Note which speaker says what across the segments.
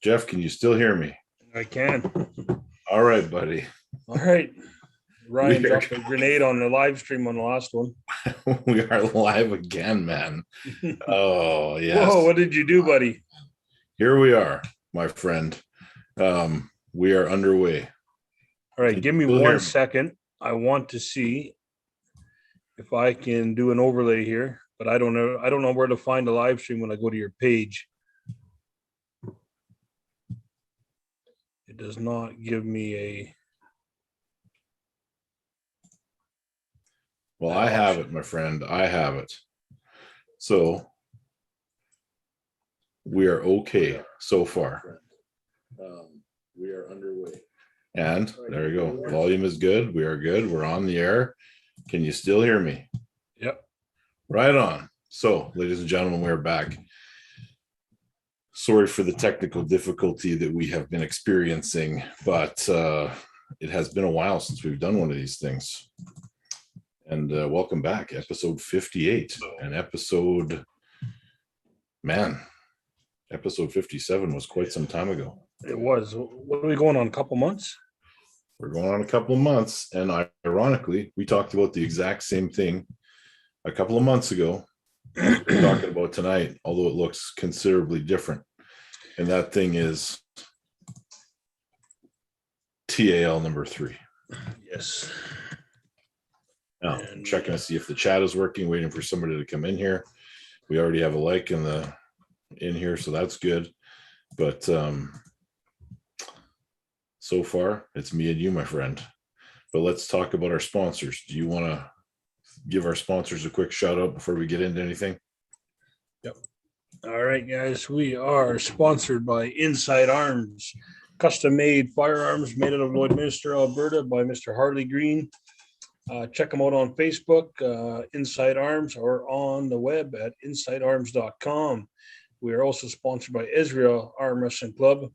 Speaker 1: Jeff, can you still hear me?
Speaker 2: I can.
Speaker 1: All right, buddy.
Speaker 2: All right. Ryan
Speaker 1: We are-
Speaker 2: dropped a grenade on the live stream on the last one.
Speaker 1: We are live again, man. Oh, yes.
Speaker 2: Whoa, what did you do, buddy?
Speaker 1: Here we are, my friend. We are underway.
Speaker 2: All right,
Speaker 1: Can
Speaker 2: give me
Speaker 1: you still hear
Speaker 2: 1 second. I want to see if I can do an overlay here, but I don't know where to find the live stream when I go to your page. It does not give me a.
Speaker 1: Well, I have it, my friend. I have it. So we are okay so far. We are underway. And there you go. Volume is good. We are good. We're on the air. Can you still hear me?
Speaker 2: Yep.
Speaker 1: Right on. So, ladies and gentlemen, we're back. Sorry for the technical difficulty that we have been experiencing, but it has been a while since we've done one of these things. And welcome back, episode 58. And episode 57 was quite some time ago.
Speaker 2: It was. What are we going on? A couple months?
Speaker 1: We're going on a couple of months. And ironically, we talked about the exact same thing a couple of months ago. As we're talking about tonight, although it looks considerably different. And that thing is TAL number 3.
Speaker 2: Yes.
Speaker 1: Now, I'm checking to see if the chat is working, waiting for somebody to come in here. We already have a like in here, so that's good. But so far, it's me and you, my friend. But let's talk about our sponsors. Do you want to give our sponsors a quick shout out before we get into anything?
Speaker 2: Yep. All right, guys. We are sponsored by Inside Arms, custom-made firearms made out of Lloydminster, Alberta by Mr. Harley Green. Check them out on Facebook, Inside Arms, or on the web at insidearms.com. We are also sponsored by Israel Arm Wrestling Club.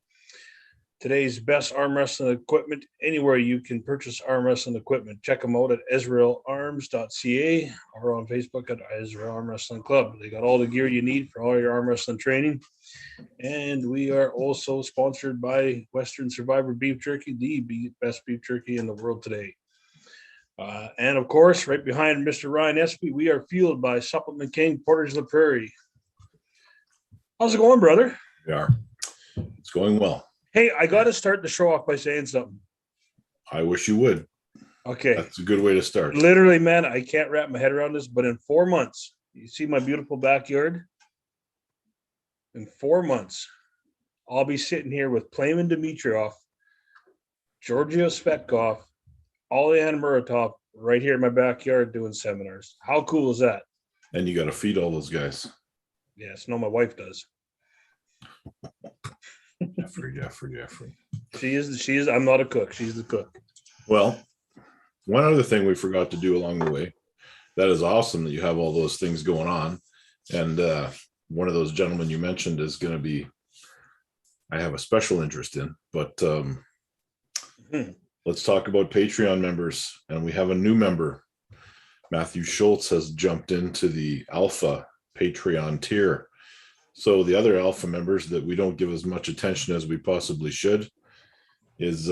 Speaker 2: Today's best arm wrestling equipment anywhere you can purchase arm wrestling equipment. Check them out at israelarms.ca or on Facebook at Israel Arm Wrestling Club. They got all the gear you need for all your arm wrestling training. And we are also sponsored by Western Survivor Beef Jerky, the best beef jerky in the world today. And of course, right behind Mr. Ryan Espy, we are fueled by Supplement King, Portage La Prairie. How's it going, brother?
Speaker 1: We are. It's going well.
Speaker 2: Hey, I got to start the show off by saying something.
Speaker 1: I wish you would.
Speaker 2: Okay.
Speaker 1: That's a good way to start.
Speaker 2: Literally, man, I can't wrap my head around this, but in 4 months, you see my beautiful backyard? In 4 months, I'll be sitting here with Playman Dimitrov, Georgie Svetkov, Olian Muratov right here in my backyard doing seminars. How cool is that?
Speaker 1: And you got to feed all those guys.
Speaker 2: Yes, no, my wife does.
Speaker 1: Jeffrey.
Speaker 2: She is. I'm not a cook. She's the cook.
Speaker 1: Well, one other thing we forgot to do along the way. That is awesome that you have all those things going on. And one of those gentlemen you mentioned is going to be, I have a special interest in, but let's talk about Patreon members. And we have a new member. Matthew Schultz has jumped into the Alpha Patreon tier. So the other Alpha members that we don't give as much attention as we possibly should is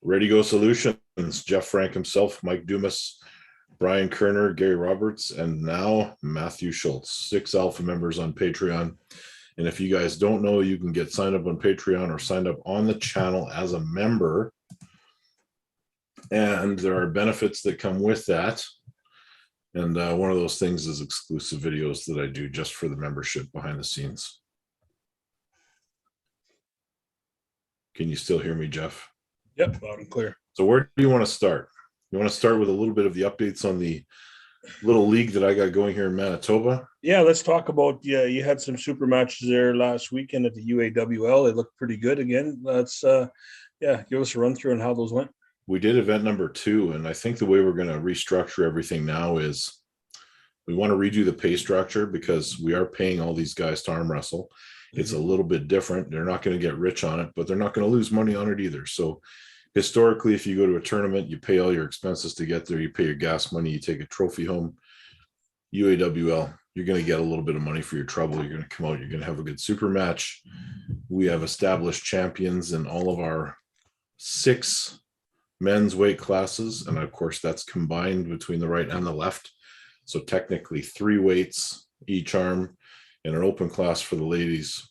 Speaker 1: Ready Go Solutions, Jeff Frank himself, Mike Dumas, Brian Kerner, Gary Roberts, and now Matthew Schultz. 6 Alpha members on Patreon. And if you guys don't know, you can get signed up on Patreon or signed up on the channel as a member. And there are benefits that come with that. And one of those things is exclusive videos that I do just for the membership behind the scenes. Can you still hear me, Jeff?
Speaker 2: Yep, loud and clear.
Speaker 1: So where do you want to start? You want to start with a little bit of the updates on the little league that I got going here in Manitoba?
Speaker 2: Yeah, let's talk about, you had some super matches there last weekend at the UAWL. They looked pretty good again. Let's, give us a run through on how those went.
Speaker 1: We did event number 2, and I think the way we're going to restructure everything now is we want to redo the pay structure because we are paying all these guys to arm wrestle. It's a little bit different. They're not going to get rich on it, but they're not going to lose money on it either. So historically, if you go to a tournament, you pay all your expenses to get there, you pay your gas money, you take a trophy home. UAWL, you're going to get a little bit of money for your trouble. You're going to come out, you're going to have a good super match. We have established champions in all of our 6 men's weight classes. And of course, that's combined between the right and the left. So technically 3 weights each arm and an open class for the ladies.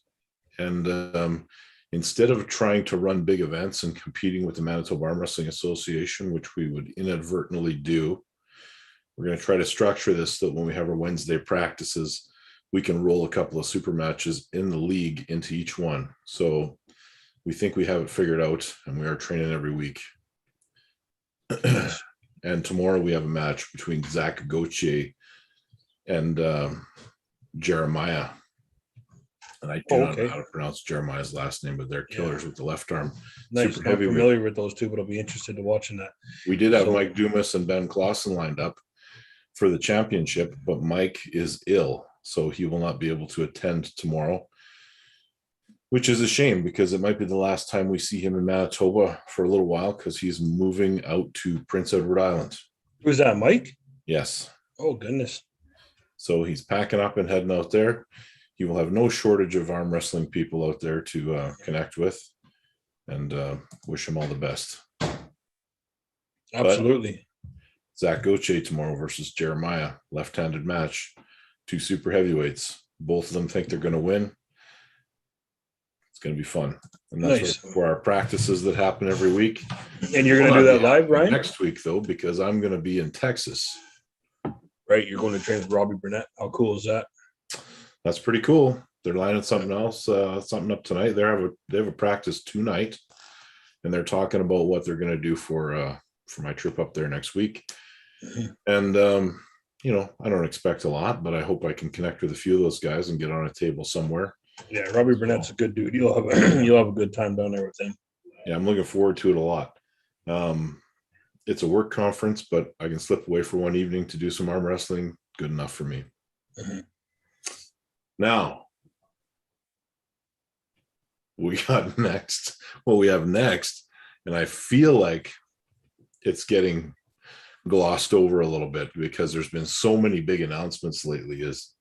Speaker 1: And instead of trying to run big events and competing with the Manitoba Arm Wrestling Association, which we would inadvertently do, we're going to try to structure this so that when we have our Wednesday practices, we can roll a couple of super matches in the league into each one. So we think we have it figured out, and we are training every week. And tomorrow we have a match between Zach Gauthier and Jeremiah. And I do not know how to pronounce Jeremiah's last name, but they're killers with the left arm.
Speaker 2: Nice. I'm familiar with those two, but I'll be interested in watching that.
Speaker 1: We did have Mike Dumas and Ben Claussen lined up for the championship, but Mike is ill, so he will not be able to attend tomorrow, which is a shame because it might be the last time we see him in Manitoba for a little while because he's moving out to Prince Edward Island.
Speaker 2: Who's that, Mike?
Speaker 1: Yes.
Speaker 2: Oh, goodness.
Speaker 1: So he's packing up and heading out there. He will have no shortage of arm wrestling people out there to connect with, and wish him all the best.
Speaker 2: Absolutely.
Speaker 1: But Zach Gauthier tomorrow versus Jeremiah, left-handed match, 2 super heavyweights. Both of them think they're going to win. It's going to be fun. And that's for our practices that happen every week.
Speaker 2: And you're going to do that live, Ryan?
Speaker 1: Next week, though, because I'm going to be in Texas.
Speaker 2: Right. You're going to train with Robbie Burnett. How cool is that?
Speaker 1: That's pretty cool. They're lining something else, something up tonight. They have a practice tonight, and they're talking about what they're going to do for my trip up there next week. And I don't expect a lot, but I hope I can connect with a few of those guys and get on a table somewhere.
Speaker 2: Yeah, Robbie Burnett's a good dude. You'll have a good time down there with him.
Speaker 1: Yeah, I'm looking forward to it a lot. It's a work conference, but I can slip away for one evening to do some arm wrestling. Good enough for me. Now, we have next, and I feel like it's getting glossed over a little bit because there's been so many big announcements lately. Is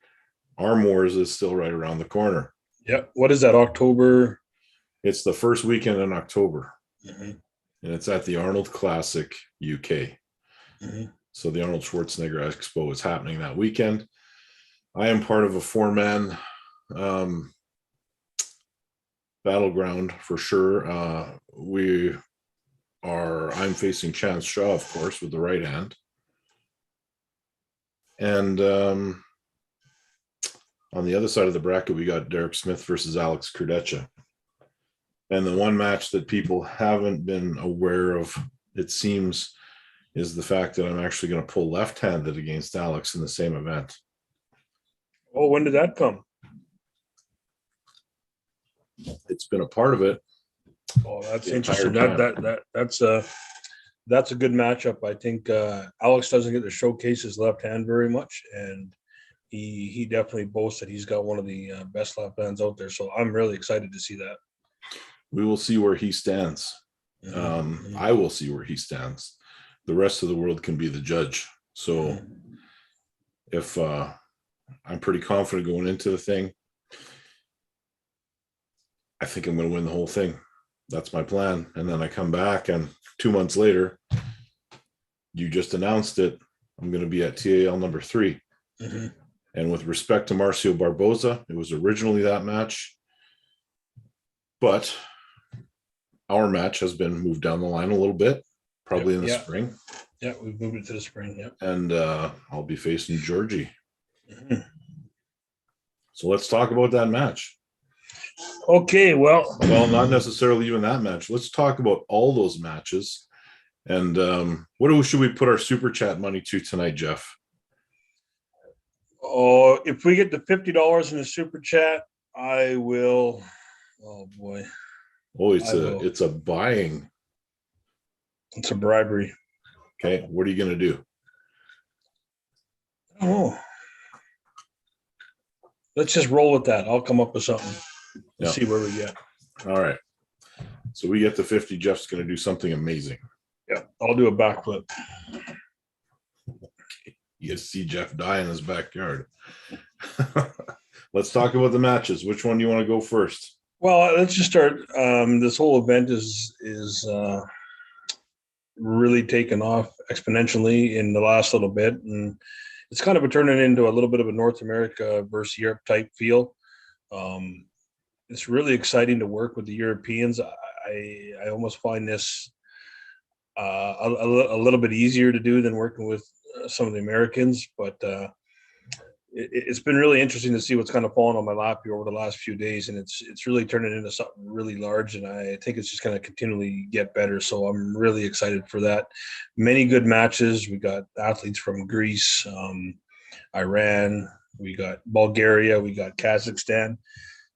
Speaker 1: ARMWARS is still right around the corner.
Speaker 2: Yep. What is that, October?
Speaker 1: It's the first weekend in October. And it's at the Arnold Classic, UK. So the Arnold Schwarzenegger Expo is happening that weekend. I am part of a 4-man battleground for sure. I'm facing Chance Shaw, of course, with the right hand. And on the other side of the bracket, we got Derek Smith versus Alex Kurdicha. And the one match that people haven't been aware of, it seems, is the fact that I'm actually going to pull left-handed against Alex in the same event.
Speaker 2: Oh, when did that come?
Speaker 1: It's been a part of it.
Speaker 2: Oh, that's interesting. That's a good matchup. I think Alex doesn't get to showcase his left hand very much, and he definitely boasts that he's got one of the best left hands out there. So I'm really excited to see that.
Speaker 1: We will see where he stands. I will see where he stands. The rest of the world can be the judge. So if I'm pretty confident going into the thing, I think I'm going to win the whole thing. That's my plan. And then I come back, and 2 months later, you just announced it, I'm going to be at TAL number 3. And with respect to Marcio Barboza, it was originally that match, but our match has been moved down the line a little bit, probably in the spring.
Speaker 2: Yeah, we've moved it to the spring. Yeah.
Speaker 1: And I'll be facing Georgie. So let's talk about that match.
Speaker 2: Okay, well,
Speaker 1: not necessarily even that match. Let's talk about all those matches. And what should we put our super chat money to tonight, Jeff?
Speaker 2: Oh, if we get the $50 in the super chat, I will. Oh boy.
Speaker 1: Oh, it's a buying.
Speaker 2: It's a bribery.
Speaker 1: Okay, what are you going to do?
Speaker 2: Oh, let's just roll with that. I'll come up with something. See where we get.
Speaker 1: All right. So we get the 50. Jeff's going to do something amazing.
Speaker 2: Yeah, I'll do a backflip.
Speaker 1: You see Jeff die in his backyard. Let's talk about the matches. Which one do you want to go first?
Speaker 2: Well, let's just start. This whole event is really taken off exponentially in the last little bit, and it's kind of turning into a little bit of a North America versus Europe type feel. It's really exciting to work with the Europeans. I almost find this a little bit easier to do than working with some of the Americans, but it's been really interesting to see what's kind of fallen on my lap here over the last few days, and it's really turning into something really large, and I think it's just going to continually get better. So I'm really excited for that. Many good matches. We got athletes from Greece, Iran, we got Bulgaria, we got Kazakhstan.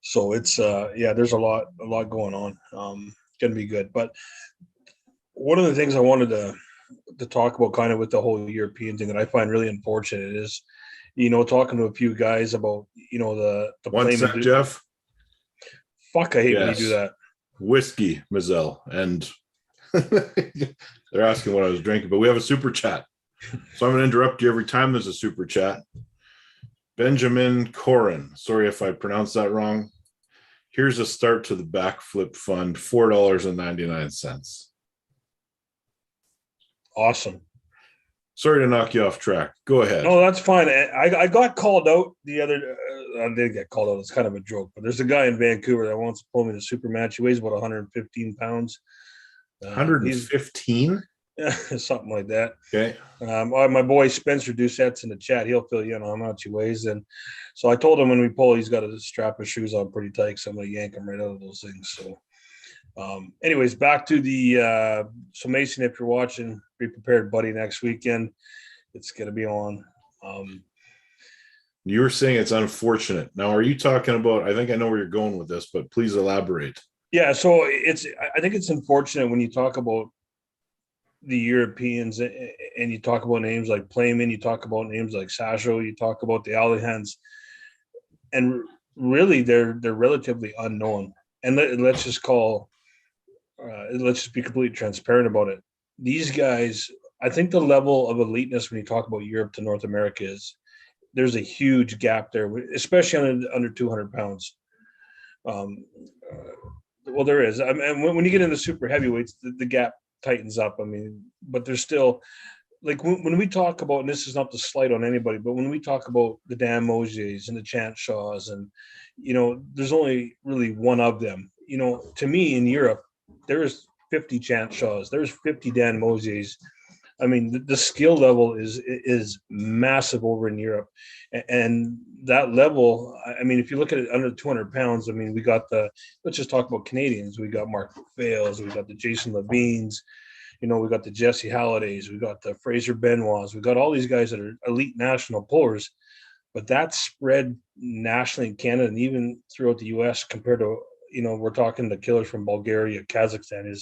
Speaker 2: So it's there's a lot going on. It's going to be good. But one of the things I wanted to talk about kind of with the whole European thing that I find really unfortunate is, talking to a few guys about, the
Speaker 1: 1 sec, Jeff.
Speaker 2: Fuck, I hate when you do that.
Speaker 1: Whiskey, Mazel. And they're asking what I was drinking, but we have a super chat. So I'm going to interrupt you every time there's a super chat. Benjamin Corin. Sorry if I pronounced that wrong. Here's a start to the backflip fund, $4.99.
Speaker 2: Awesome.
Speaker 1: Sorry to knock you off track. Go ahead.
Speaker 2: No, that's fine. I got called out the other. I did get called out. It's kind of a joke, but there's a guy in Vancouver that wants to pull me the super match. He weighs about 115 pounds.
Speaker 1: 115?
Speaker 2: Something like that.
Speaker 1: Okay.
Speaker 2: My boy Spencer Doucette's in the chat. He'll fill you in on how much he weighs. And so I told him when we pull, he's got to strap his shoes on pretty tight. So I'm going to yank him right out of those things. So anyways, back to the so Mason, if you're watching, be prepared, buddy, next weekend. It's going to be on.
Speaker 1: You were saying it's unfortunate. Now, are you talking about, I think I know where you're going with this, but please elaborate.
Speaker 2: Yeah, so I think it's unfortunate when you talk about the Europeans and you talk about names like Playman, you talk about names like Sasho, you talk about the Alihans, and really they're relatively unknown. And let's just be completely transparent about it. These guys, I think the level of eliteness when you talk about Europe to North America there's a huge gap there, especially under 200 pounds. Well, there is. I mean, when you get into super heavyweights, the gap tightens up. I mean, but there's still, like, when we talk about, and this is not to slight on anybody, but when we talk about the Dan Mosiers and the Chant Shaws, and there's only really one of them. To me in Europe, there's 50 Chant Shaws, there's 50 Dan Mosiers. I mean, the skill level is massive over in Europe, and that level. I mean, if you look at it under 200 pounds, I mean, we got let's just talk about Canadians. We got Mark Mcphails, we got the Jason Levines, we got the Jesse Hallidays, we got the Fraser Benoits, we got all these guys that are elite national pullers, but that's spread nationally in Canada and even throughout the U.S. compared to, we're talking the killers from Bulgaria, Kazakhstan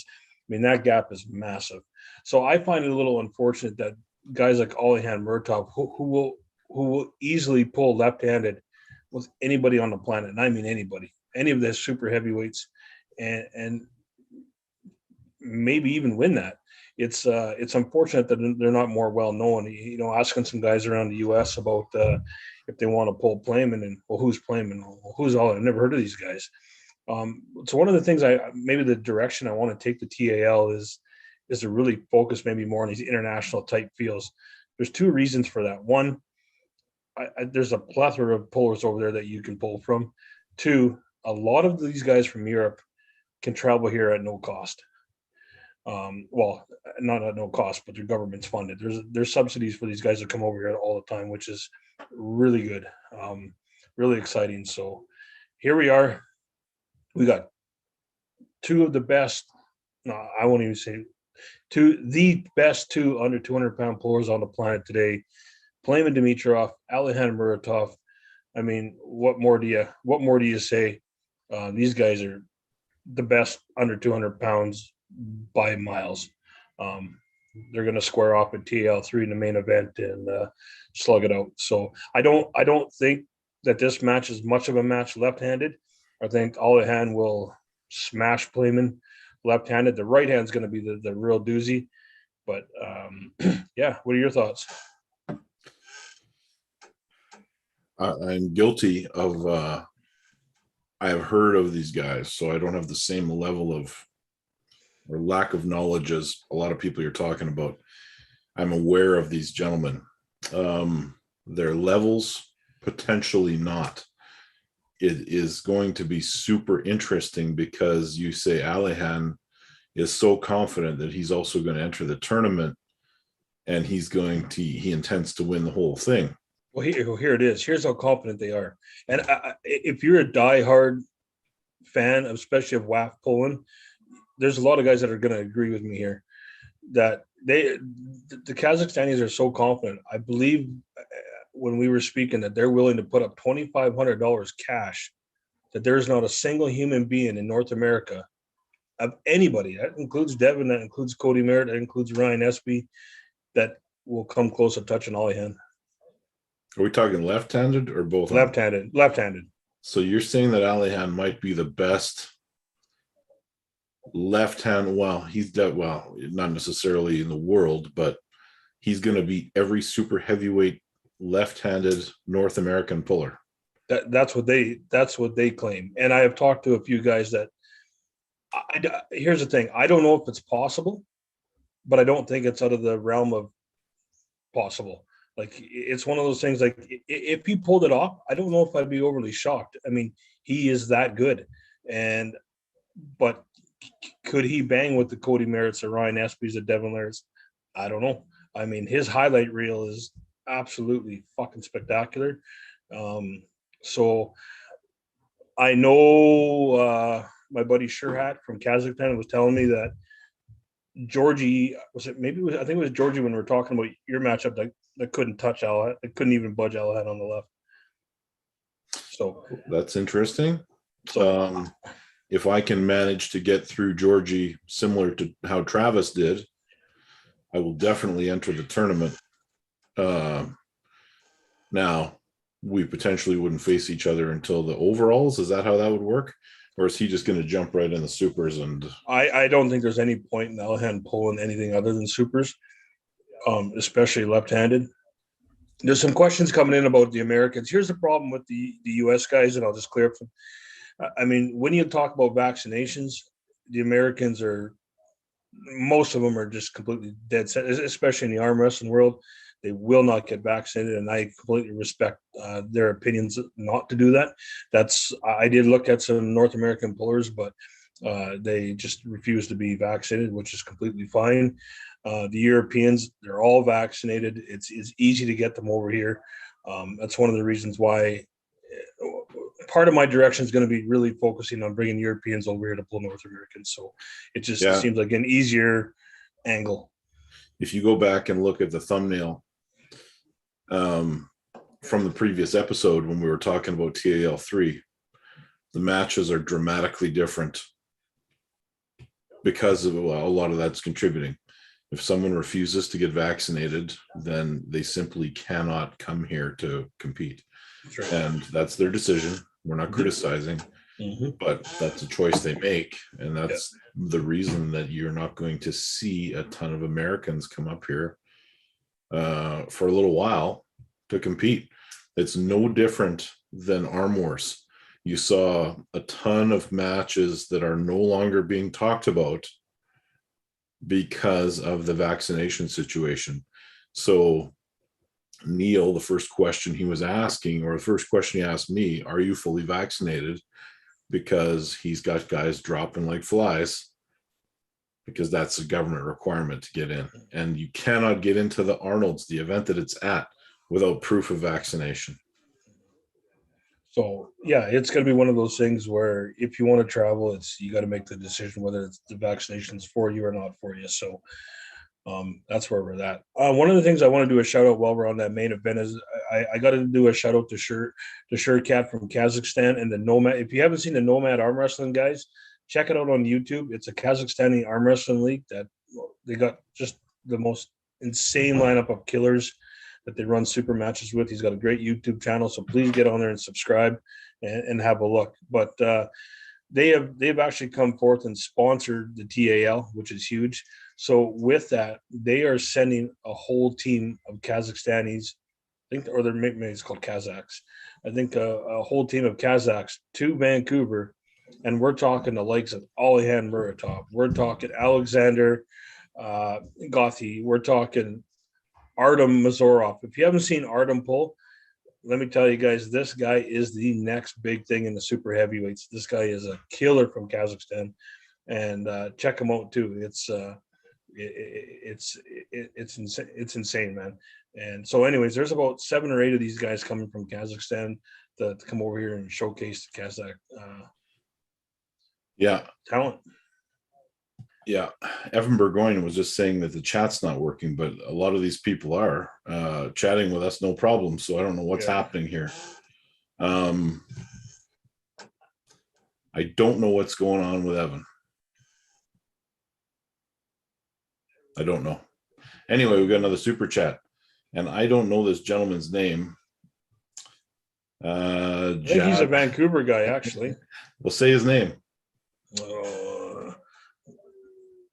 Speaker 2: that gap is massive. So I find it a little unfortunate that guys like Alihan Murtov, who will easily pull left-handed with anybody on the planet, and I mean anybody, any of the super heavyweights, and maybe even win that. It's unfortunate that they're not more well known. Asking some guys around the U.S. about if they want to pull Playman, and who's Playman? Who's all? I've never heard of these guys. So one of the things maybe the direction I want to take the TAL is to really focus maybe more on these international type fields. There's two reasons for that. One, there's a plethora of pullers over there that you can pull from. Two, a lot of these guys from Europe can travel here at no cost. Well, not at no cost, but their government's funded. There's subsidies for these guys to come over here all the time, which is really good, really exciting. So here we are. We got two of the best. No, I won't even say the best two under 200-pound pullers on the planet today. Playman Dimitrov, Alihan Muratov. I mean, what more do you say? These guys are the best under 200 pounds by miles. They're going to square off at TL3 in the main event and slug it out. So I don't think that this match is much of a match left-handed. I think Alihan will smash Playman left-handed. The right hand's going to be the real doozy. But yeah, what are your thoughts?
Speaker 1: I'm guilty of. I have heard of these guys, so I don't have the same level of or lack of knowledge as a lot of people you're talking about. I'm aware of these gentlemen. Their levels, potentially not. It is going to be super interesting because you say Alihan is so confident that he's also going to enter the tournament, and he intends to win the whole thing.
Speaker 2: Well, here it is. Here's how confident they are. And if you're a diehard fan, especially of WAF Poland, there's a lot of guys that are going to agree with me here that the Kazakhstanis are so confident. I believe when we were speaking that they're willing to put up $2,500 cash, that there's not a single human being in North America of anybody, that includes Devin, that includes Cody Merritt, that includes Ryan Espy, that will come close to touching Alihan.
Speaker 1: Are we talking left-handed or both?
Speaker 2: Left-handed.
Speaker 1: So you're saying that Alihan might be the best left-hand, not necessarily in the world, but he's going to beat every super heavyweight left-handed North American puller.
Speaker 2: That's what they claim. And I have talked to a few guys that here's the thing. I don't know if it's possible, but I don't think it's out of the realm of possible. Like, it's one of those things, like, if he pulled it off, I don't know if I'd be overly shocked. I mean, he is that good. But could he bang with the Cody Merritts, the Ryan Espys, the Devin Laird's? I don't know. I mean, his highlight reel is absolutely fucking spectacular. So I know my buddy Sherhat from Kazakhstan was telling me that Georgie, I think it was Georgie when we were talking about your matchup that couldn't touch Alahat, that couldn't even budge Alahat on the left. So
Speaker 1: that's interesting. If I can manage to get through Georgie similar to how Travis did, I will definitely enter the tournament. Now, we potentially wouldn't face each other until the overalls. Is that how that would work? Or is he just going to jump right in the supers? And
Speaker 2: I don't think there's any point in Alihan pulling anything other than supers, especially left-handed. There's some questions coming in about the Americans. Here's the problem with the U.S. guys, and I'll just clear up some. I mean, when you talk about vaccinations, the Americans most of them are just completely dead set, especially in the arm wrestling world. They will not get vaccinated, and I completely respect their opinions not to do that. I did look at some North American pullers, but they just refuse to be vaccinated, which is completely fine. The Europeans, they're all vaccinated. It's easy to get them over here. That's one of the reasons why part of my direction is going to be really focusing on bringing Europeans over here to pull North Americans. So it just seems like an easier angle.
Speaker 1: If you go back and look at the thumbnail from the previous episode when we were talking about TAL 3, the matches are dramatically different because of a lot of that's contributing. If someone refuses to get vaccinated, then they simply cannot come here to compete.
Speaker 2: That's right.
Speaker 1: And that's their decision. We're not criticizing, but that's a choice they make. And that's the reason that you're not going to see a ton of Americans come up here for a little while to compete. It's no different than ARMWARS. You saw a ton of matches that are no longer being talked about because of the vaccination situation. So Neil, the first question he was asking, or the first question he asked me, are you fully vaccinated? Because he's got guys dropping like flies, because that's a government requirement to get in. And you cannot get into the Arnold's, the event that it's at, without proof of vaccination.
Speaker 2: So it's going to be one of those things where if you want to travel, you got to make the decision whether it's the vaccination's for you or not for you. So that's where we're at. One of the things I want to do a shout out while we're on that main event is I got to do a shout out to Shurkat from Kazakhstan and the Nomad. If you haven't seen the Nomad arm wrestling guys, check it out on YouTube. It's a Kazakhstani arm wrestling league that they got just the most insane lineup of killers that they run super matches with. He's got a great YouTube channel, so please get on there and subscribe and have a look. But they've actually come forth and sponsored the TAL, which is huge. So with that, they are sending a whole team of Kazakhstanis think, or maybe it's called Kazakhs. I think a whole team of Kazakhs to Vancouver, and we're talking the likes of Alihan Muratov. We're talking Alexander Gothi. We're talking Artem Mazorov. If you haven't seen Artem pull, let me tell you guys, this guy is the next big thing in the super heavyweights. This guy is a killer from Kazakhstan, and check him out too. It's insane, man. And so, anyways, there's about 7 or 8 of these guys coming from Kazakhstan to come over here and showcase the Kazakh talent.
Speaker 1: Yeah, Evan Burgoyne was just saying that the chat's not working, but a lot of these people are chatting with us, no problem. So I don't know what's happening here. I don't know what's going on with Evan. I don't know. Anyway, we got another super chat, and I don't know this gentleman's name.
Speaker 2: I think he's a Vancouver guy, actually.
Speaker 1: We'll say his name.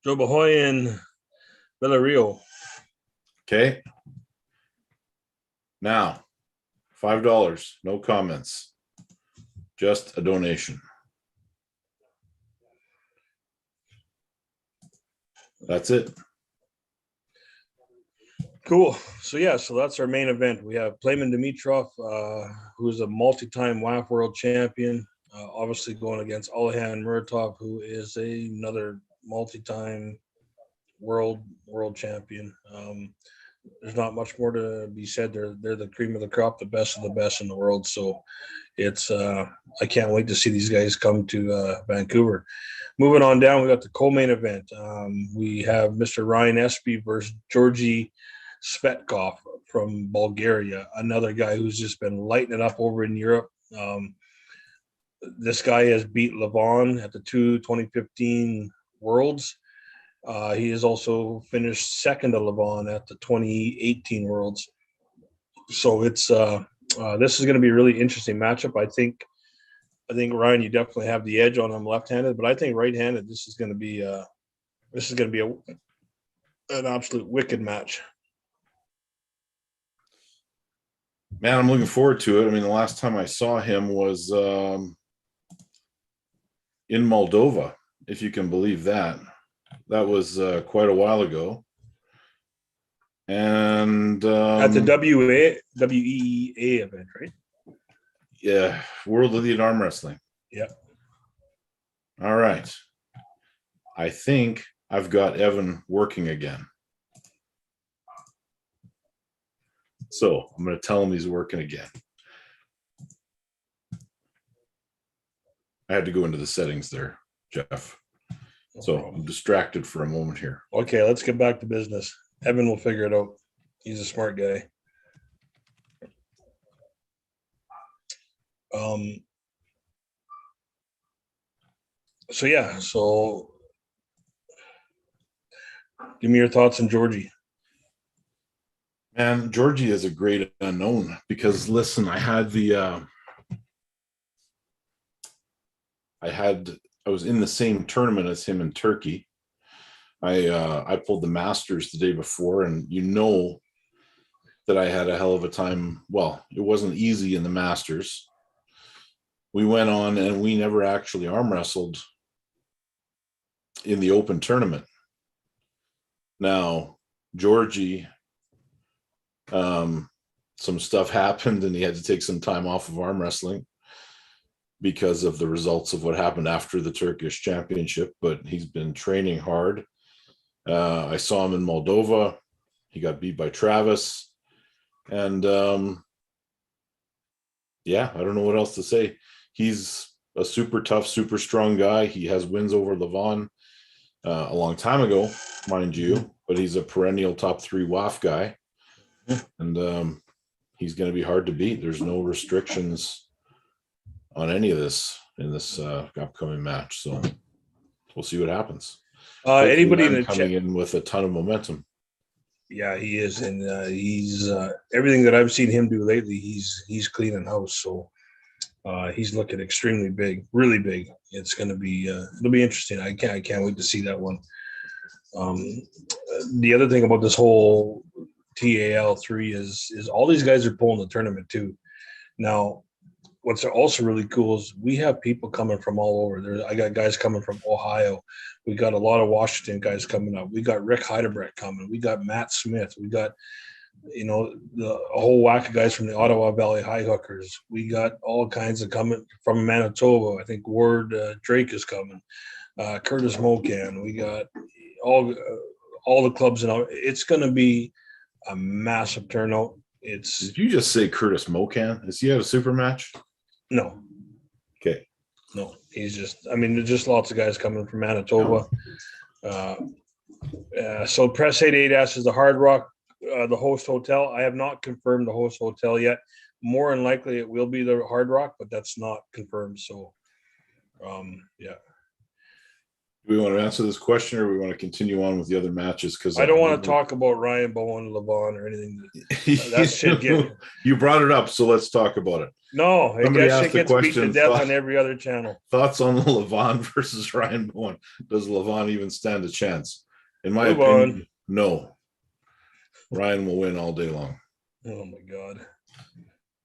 Speaker 2: Jobahoyan Villarreal.
Speaker 1: Okay. Now, $5, no comments, just a donation. That's it.
Speaker 2: Cool. So that's our main event. We have Playman Dimitrov, who's a multi-time WAF world champion, obviously going against Alihan Muratov, who is another multi-time world champion. There's not much more to be said. They're the cream of the crop, the best of the best in the world. So it's I can't wait to see these guys come to Vancouver. Moving on down, we got the co-main event. We have Mr. Ryan Espy versus Georgie Svetkov from Bulgaria, another guy who's just been lighting it up over in Europe. This guy has beat Levon at the 2015 Worlds. He has also finished second to Levon at the 2018 Worlds. So it's this is going to be a really interesting matchup. I think Ryan, you definitely have the edge on him left-handed, but I think right-handed, this is going to be an absolute wicked match.
Speaker 1: Man, I'm looking forward to it. I mean, the last time I saw him was in Moldova, if you can believe that. That was quite a while ago. And
Speaker 2: at the WEA event, right?
Speaker 1: Yeah, World Elite Arm Wrestling.
Speaker 2: Yep.
Speaker 1: All right. I think I've got Evan working again. So I'm going to tell him he's working again. I had to go into the settings there, Jeff. So I'm distracted for a moment here.
Speaker 2: Okay, let's get back to business. Evan will figure it out. He's a smart guy. So give me your thoughts on Georgie.
Speaker 1: Man, Georgie is a great unknown because listen, I was in the same tournament as him in Turkey. I pulled the Masters the day before, and you know that I had a hell of a time. Well, it wasn't easy in the Masters. We went on and we never actually arm wrestled in the open tournament. Now, Georgie, some stuff happened and he had to take some time off of arm wrestling because of the results of what happened after the Turkish championship, but he's been training hard. I saw him in Moldova. He got beat by Travis. And I don't know what else to say. He's a super tough, super strong guy. He has wins over Levon a long time ago, mind you, but he's a perennial top 3 WAF guy. And he's going to be hard to beat. There's no restrictions on any of this in this upcoming match. So we'll see what happens.
Speaker 2: Anybody in the
Speaker 1: coming in with a ton of momentum.
Speaker 2: Yeah, he is. And he's everything that I've seen him do lately, he's cleaning house. So he's looking extremely big, really big. It's going to be it'll be interesting. I can't wait to see that one. The other thing about this whole TAL 3 is all these guys are pulling the tournament too. Now, what's also really cool is we have people coming from all over. I got guys coming from Ohio. We got a lot of Washington guys coming up. We got Rick Heidebrecht coming. We got Matt Smith. We got, a whole whack of guys from the Ottawa Valley High Hookers. We got all kinds of coming from Manitoba. I think Ward Drake is coming. Curtis Mocan. We got all the clubs, and it's going to be a massive turnout.
Speaker 1: Did you just say Curtis Mocan? Is he at a super match?
Speaker 2: No.
Speaker 1: Okay.
Speaker 2: No, he's there's just lots of guys coming from Manitoba. So Press 88 asks, is the Hard Rock the host hotel? I have not confirmed the host hotel yet. More than likely it will be the Hard Rock, but that's not confirmed. So, yeah.
Speaker 1: Do we want to answer this question, or we want to continue on with the other matches? Because
Speaker 2: I don't want to talk about Ryan Bowen, Levon, or anything. That shit
Speaker 1: you brought it up, so let's talk about it.
Speaker 2: No,
Speaker 1: Somebody
Speaker 2: that
Speaker 1: asked
Speaker 2: shit
Speaker 1: the
Speaker 2: gets beat
Speaker 1: question,
Speaker 2: to death on every other channel.
Speaker 1: Thoughts on Levon versus Ryan Bowen? Does Levon even stand a chance? In my opinion, no. Ryan will win all day long.
Speaker 2: Oh my God.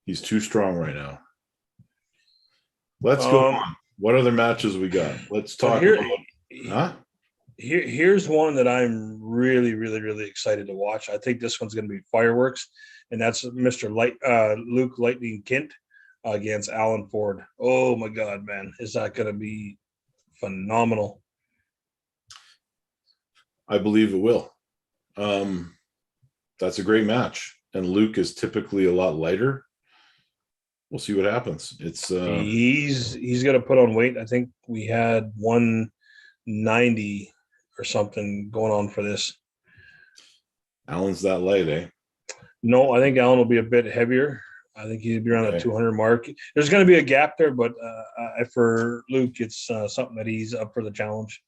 Speaker 1: He's too strong right now. Let's go on. What other matches we got? Let's talk about.
Speaker 2: Here's one that I'm really, really, really excited to watch. I think this one's going to be fireworks, and that's Mr. Luke Lightning Kint against Alan Ford. Oh my God, man, is that going to be phenomenal?
Speaker 1: I believe it will. That's a great match, and Luke is typically a lot lighter. We'll see what happens. It's
Speaker 2: he's going to put on weight. I think we had 190 or something going on for this.
Speaker 1: Alan's that light, eh?
Speaker 2: No, I think Alan will be a bit heavier. I think he'd be around the 200 mark. There's going to be a gap there, but for Luke, it's something that he's up for the challenge.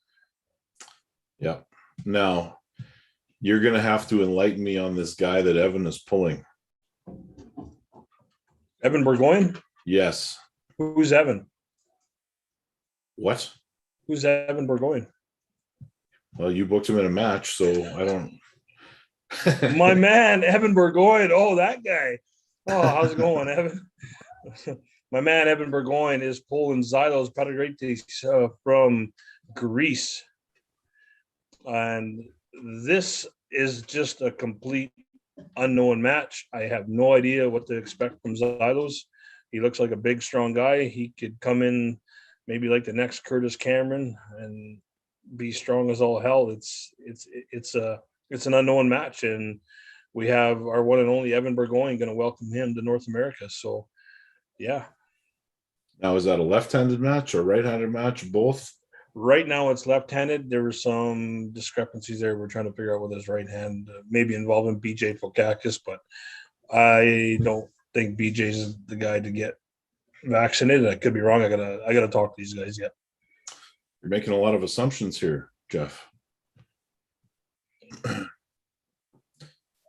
Speaker 1: Yeah. Now, you're going to have to enlighten me on this guy that Evan is pulling.
Speaker 2: Evan Burgoyne?
Speaker 1: Yes.
Speaker 2: Who's Evan?
Speaker 1: What?
Speaker 2: Who's Evan Burgoyne?
Speaker 1: Well, you booked him in a match, so I don't.
Speaker 2: My man, Evan Burgoyne. Oh, that guy. Oh, how's it going, Evan? My man, Evan Burgoyne, is pulling Zylos Patrigaitis from Greece. And this is just a complete unknown match. I have no idea what to expect from Zylos. He looks like a big, strong guy. He could come in maybe like the next Curtis Cameron and be strong as all hell. It's an unknown match, and we have our one and only Evan Burgoyne going to welcome him to North America. So, yeah.
Speaker 1: Now, is that a left-handed match or right-handed match? Both?
Speaker 2: Right now, it's left-handed. There were some discrepancies there. We're trying to figure out with his right hand, maybe involving BJ Fokakis, but I don't think BJ's the guy to get vaccinated. I could be wrong. I gotta talk to these guys yet.
Speaker 1: You're making a lot of assumptions here, Jeff. Then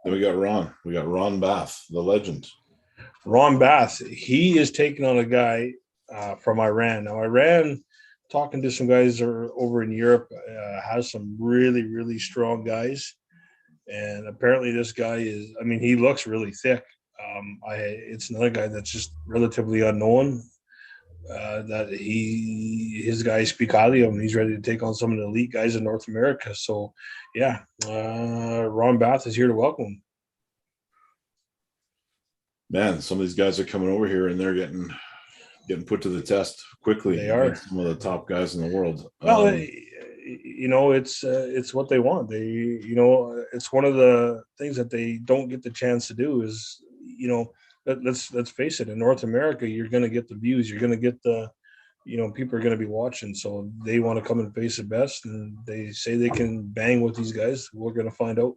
Speaker 1: we got Ron. We got Ron Bath, the legend.
Speaker 2: Ron Bath. He is taking on a guy from Iran. Now, Iran, talking to some guys over in Europe, has some really, really strong guys. And apparently this guy he looks really thick. It's another guy that's just relatively unknown. That his guys speak highly of him. He's ready to take on some of the elite guys in North America. So, yeah, Ron Bath is here to welcome him.
Speaker 1: Man, some of these guys are coming over here and they're getting put to the test quickly.
Speaker 2: They are
Speaker 1: some of the top guys in the world.
Speaker 2: Well, it's what they want. It's one of the things that they don't get the chance to do is, let's face it, in North America, you're going to get the views, you're going to get the, people are going to be watching. So they want to come and face the best, and they say they can bang with these guys. We're going to find out.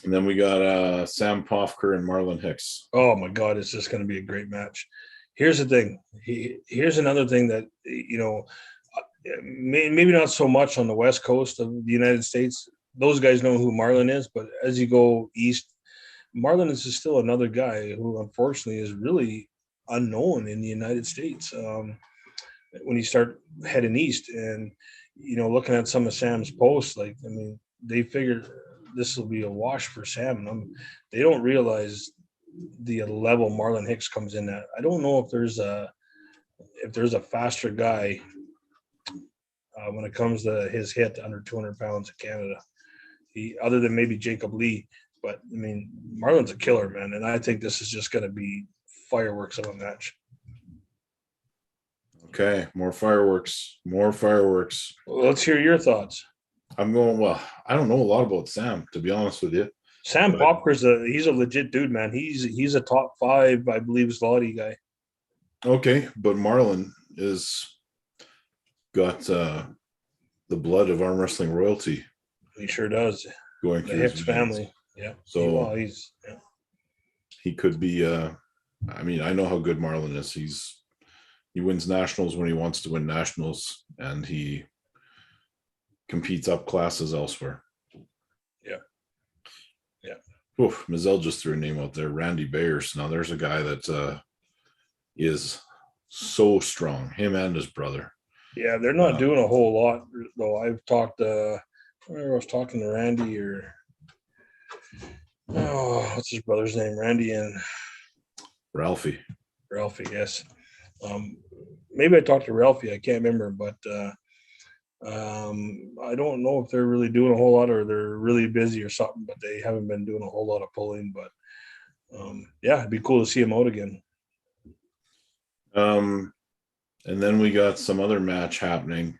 Speaker 1: And then we got Sam Poffker and Marlon Hicks.
Speaker 2: Oh my God, it's just going to be a great match. Here's the thing. Here's another thing that, maybe not so much on the West Coast of the United States. Those guys know who Marlon is, but as you go east, Marlon is still another guy who unfortunately is really unknown in the United States. When you start heading east and, looking at some of Sam's posts, they figured this will be a wash for Sam. They don't realize the level Marlon Hicks comes in at. I don't know if there's a faster guy when it comes to his hit under 200 pounds in Canada. Other than maybe Jacob Lee, but I mean Marlon's a killer, man, and I think this is just going to be fireworks of a match.
Speaker 1: Okay, more fireworks. Well,
Speaker 2: Let's hear your thoughts.
Speaker 1: I'm going, well, I don't know a lot about Sam, to be honest with you.
Speaker 2: Sam Poffker's he's a legit dude, man. He's a top 5, I believe, Slotty guy.
Speaker 1: Okay, but Marlon is got the blood of arm wrestling royalty.
Speaker 2: He sure does.
Speaker 1: Going
Speaker 2: The
Speaker 1: through
Speaker 2: Hicks
Speaker 1: his
Speaker 2: family. Yeah.
Speaker 1: So
Speaker 2: yeah.
Speaker 1: He could be I mean, I know how good Marlon is. He wins nationals when he wants to win nationals, and he competes up classes elsewhere.
Speaker 2: Yeah.
Speaker 1: Oof, Mizell just threw a name out there, Randy Bayers. Now there's a guy that is so strong, him and his brother.
Speaker 2: Yeah, they're not doing a whole lot, though. I've talked I was talking to Randy what's his brother's name? Randy and
Speaker 1: Ralphie,
Speaker 2: yes. Maybe I talked to Ralphie, I can't remember, but I don't know if they're really doing a whole lot or they're really busy or something, but they haven't been doing a whole lot of pulling. But yeah, it'd be cool to see him out again.
Speaker 1: And then we got some other match happening.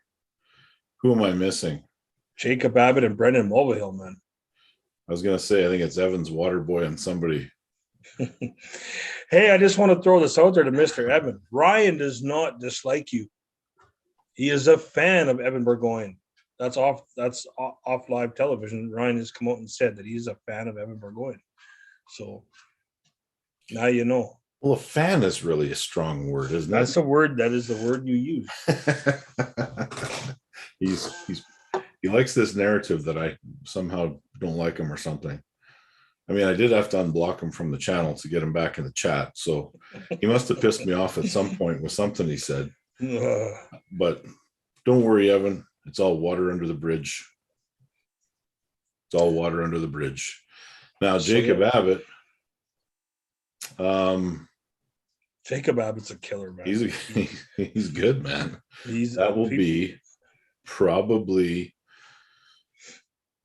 Speaker 1: Who am I missing?
Speaker 2: Jacob Abbott and Brendan Mulvihill, man.
Speaker 1: I was gonna say, I think it's Evans Waterboy and somebody.
Speaker 2: Hey, I just want to throw this out there to Mr. Evan. Ryan does not dislike you. He is a fan of Evan Burgoyne. That's off live television. Ryan has come out and said that he's a fan of Evan Burgoyne. So now you know.
Speaker 1: Well, a fan is really a strong word, isn't it?
Speaker 2: That's the word. That is the word you use.
Speaker 1: He likes this narrative that I somehow don't like him or something. I mean, I did have to unblock him from the channel to get him back in the chat. So he must have pissed me off at some point with something he said. But don't worry, Evan. It's all water under the bridge. It's all water under the bridge. Now, Jacob Abbott.
Speaker 2: Jacob Abbott's a killer, man.
Speaker 1: He's good, man. That will be probably,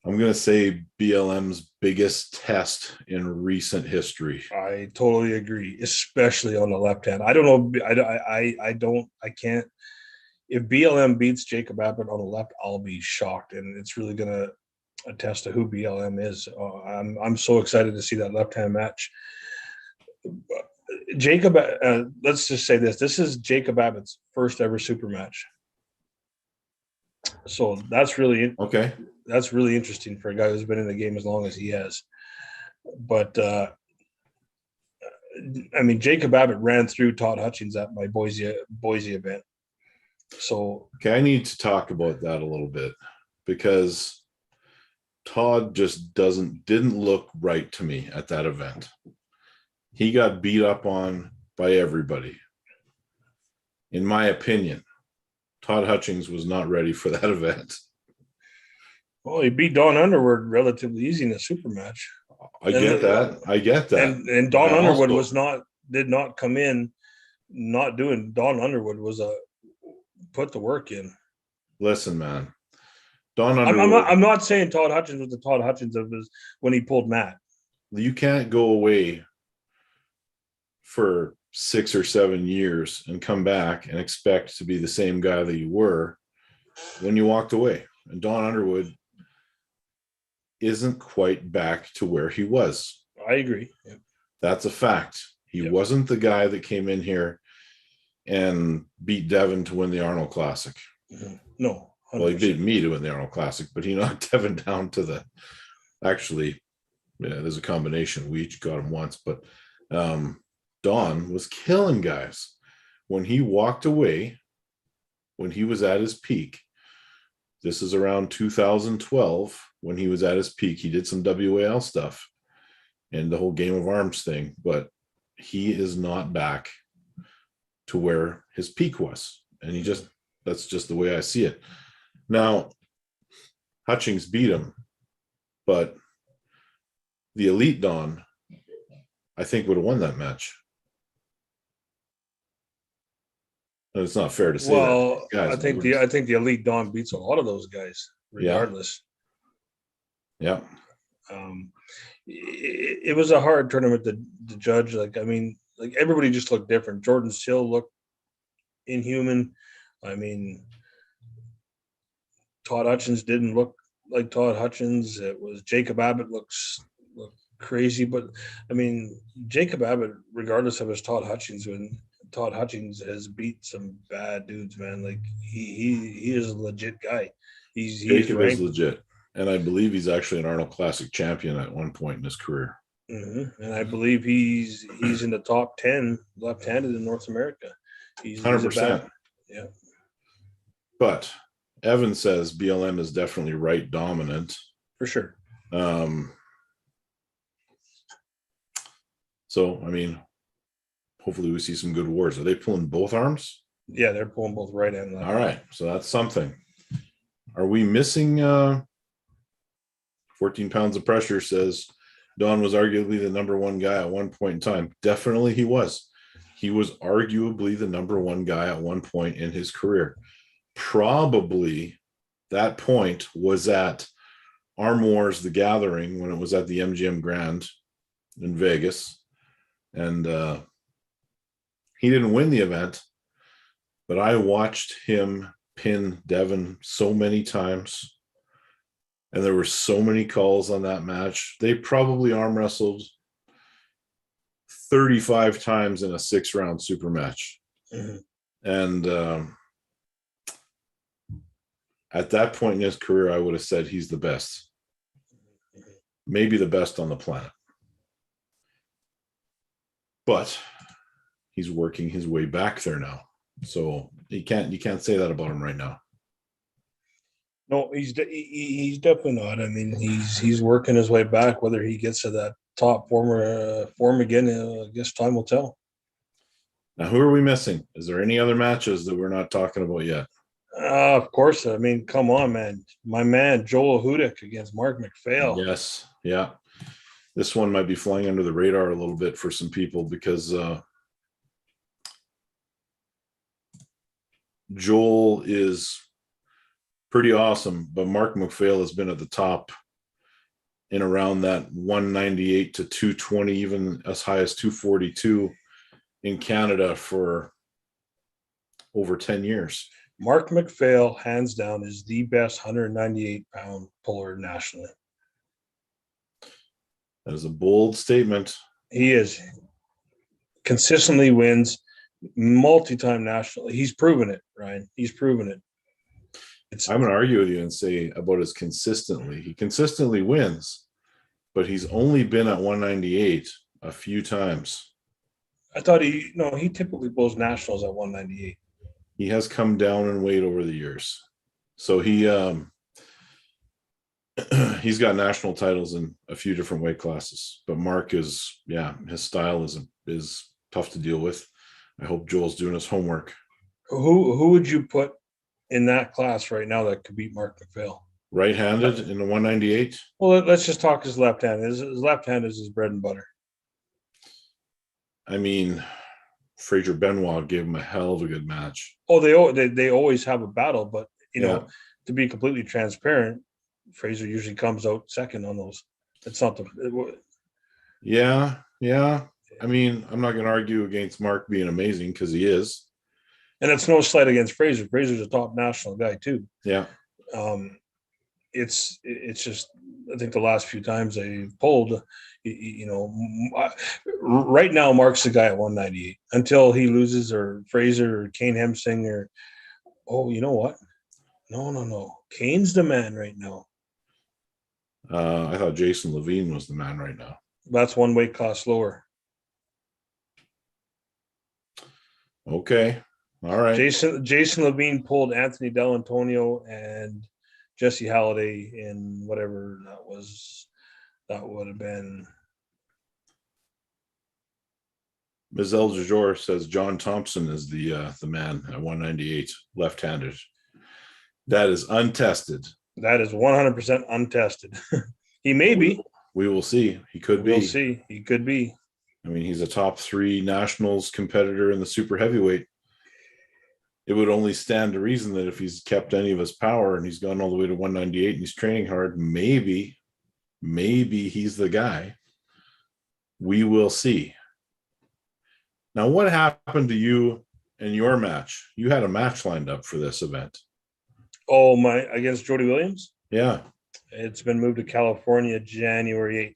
Speaker 1: I'm going to say, BLM's biggest test in recent history.
Speaker 2: I totally agree, especially on the left hand. I don't know. I can't. If BLM beats Jacob Abbott on the left, I'll be shocked, and it's really going to attest to who BLM is. I'm so excited to see that left hand match. Jacob, let's just say this is Jacob Abbott's first ever super match. So that's really
Speaker 1: okay.
Speaker 2: That's really interesting for a guy who's been in the game as long as he has. But I mean, Jacob Abbott ran through Todd Hutchings at my Boise event. So
Speaker 1: okay, I need to talk about that a little bit because Todd just didn't look right to me at that event. He got beat up on by everybody. In my opinion, Todd Hutchings was not ready for that event.
Speaker 2: Well, he beat Don Underwood relatively easy in a super match.
Speaker 1: I get that.
Speaker 2: And Don Underwood did not come in not doing. Don Underwood was put the work in.
Speaker 1: Listen, man. Don Underwood.
Speaker 2: I'm not saying Todd Hutchings was the Todd Hutchings of his when he pulled Matt.
Speaker 1: You can't go away for 6 or 7 years and come back and expect to be the same guy that you were when you walked away. And Don Underwood isn't quite back to where he was.
Speaker 2: I agree. Yeah.
Speaker 1: That's a fact. He wasn't the guy that came in here and beat Devin to win the Arnold Classic.
Speaker 2: No. 100%.
Speaker 1: Well, he beat me to win the Arnold Classic, but he knocked Devin down to the, actually, yeah, there's a combination. We each got him once, but Don was killing guys. When he walked away, when he was at his peak, this is around 2012, when he was at his peak, he did some WAL stuff and the whole Game of Arms thing, but he is not back to where his peak was. And that's just the way I see it. Now, Hutchings beat him, but the Elite Don, I think, would have won that match. And it's not fair to say
Speaker 2: Well,
Speaker 1: that.
Speaker 2: I think the Elite Don beats a lot of those guys, regardless.
Speaker 1: Yeah.
Speaker 2: It was a hard tournament to judge. Like, I mean, like everybody just looked different. Jordan Sill looked inhuman. I mean, Todd Hutchins didn't look like Todd Hutchins. It was Jacob Abbott looked crazy, but I mean, Jacob Abbott, regardless of his Todd Hutchins, when Todd Hutchins has beat some bad dudes, man. Like he is a legit guy.
Speaker 1: Jacob is legit, and I believe he's actually an Arnold Classic champion at one point in his career.
Speaker 2: Mm-hmm. And I believe he's in the top 10 left-handed in North America. He's
Speaker 1: 100%.
Speaker 2: Yeah.
Speaker 1: But Evan says BLM is definitely right dominant.
Speaker 2: For sure.
Speaker 1: So, I mean, hopefully we see some good wars. Are they pulling both arms?
Speaker 2: Yeah, they're pulling both right and left.
Speaker 1: All right. So that's something. Are we missing 14 pounds of pressure says Don was arguably the number one guy at one point in time. Definitely he was. He was arguably the number one guy at one point in his career. Probably that point was at ARMWARS, the Gathering, when it was at the MGM Grand in Vegas. And he didn't win the event, but I watched him pin Devin so many times. And there were so many calls on that match. They probably arm wrestled 35 times in a 6-round super match.
Speaker 2: Mm-hmm.
Speaker 1: And at that point in his career, I would have said he's the best. Maybe the best on the planet. But he's working his way back there now. So you can't say that about him right now.
Speaker 2: No, he's definitely not. I mean, he's working his way back. Whether he gets to that top form again, I guess time will tell.
Speaker 1: Now, who are we missing? Is there any other matches that we're not talking about yet?
Speaker 2: Of course. I mean, come on, man. My man, Joel Hudick against Mark Mcphail.
Speaker 1: Yes. Yeah. This one might be flying under the radar a little bit for some people because Joel is pretty awesome, but Mark Mcphail has been at the top in around that 198 to 220, even as high as 242 in Canada for over 10 years.
Speaker 2: Mark Mcphail, hands down, is the best 198-pound puller nationally.
Speaker 1: That is a bold statement.
Speaker 2: He is. Consistently wins, multi-time national. He's proven it, Ryan. He's proven it.
Speaker 1: I'm going to argue with you and say about his consistently. He consistently wins, but he's only been at 198 a few times.
Speaker 2: I thought he typically pulls nationals at 198.
Speaker 1: He has come down in weight over the years. So he's got national titles in a few different weight classes, but Mark is, his style is tough to deal with. I hope Joel's doing his homework.
Speaker 2: Who would you put in that class right now that could beat Mark Mcphail?
Speaker 1: Right-handed in the 198?
Speaker 2: Well, let's just talk his left hand. His left hand is his bread and butter.
Speaker 1: I mean, Fraser Benoit gave him a hell of a good match.
Speaker 2: Oh, they always have a battle, but you know, to be completely transparent, Fraser usually comes out second on those. It's not the.
Speaker 1: Yeah. I mean, I'm not going to argue against Mark being amazing because he is.
Speaker 2: And it's no slight against Fraser. Fraser's a top national guy too.
Speaker 1: Yeah.
Speaker 2: It's just, I think the last few times they pulled, right now Mark's the guy at 198 until he loses, or Fraser or Kane Hemsing, or you know what? No. Kane's the man right now.
Speaker 1: I thought Jason Levine was the man right now.
Speaker 2: That's one weight class lower.
Speaker 1: Okay. All right.
Speaker 2: Jason Levine pulled Anthony Del Antonio and Jesse Halliday in whatever that was. That would have been.
Speaker 1: Ms. El Jajor says John Thompson is the man at 198, left-handed. That is untested.
Speaker 2: That is 100% untested. He may be.
Speaker 1: we will see. He could
Speaker 2: We'll
Speaker 1: be.
Speaker 2: see. He could be.
Speaker 1: I mean, he's a top 3 nationals competitor in the super heavyweight. It would only stand to reason that if he's kept any of his power and he's gone all the way to 198 and he's training hard, maybe he's the guy. We will see. Now, what happened to you in your match? You had a match lined up for this event.
Speaker 2: Oh, against Jody Williams?
Speaker 1: Yeah.
Speaker 2: It's been moved to California January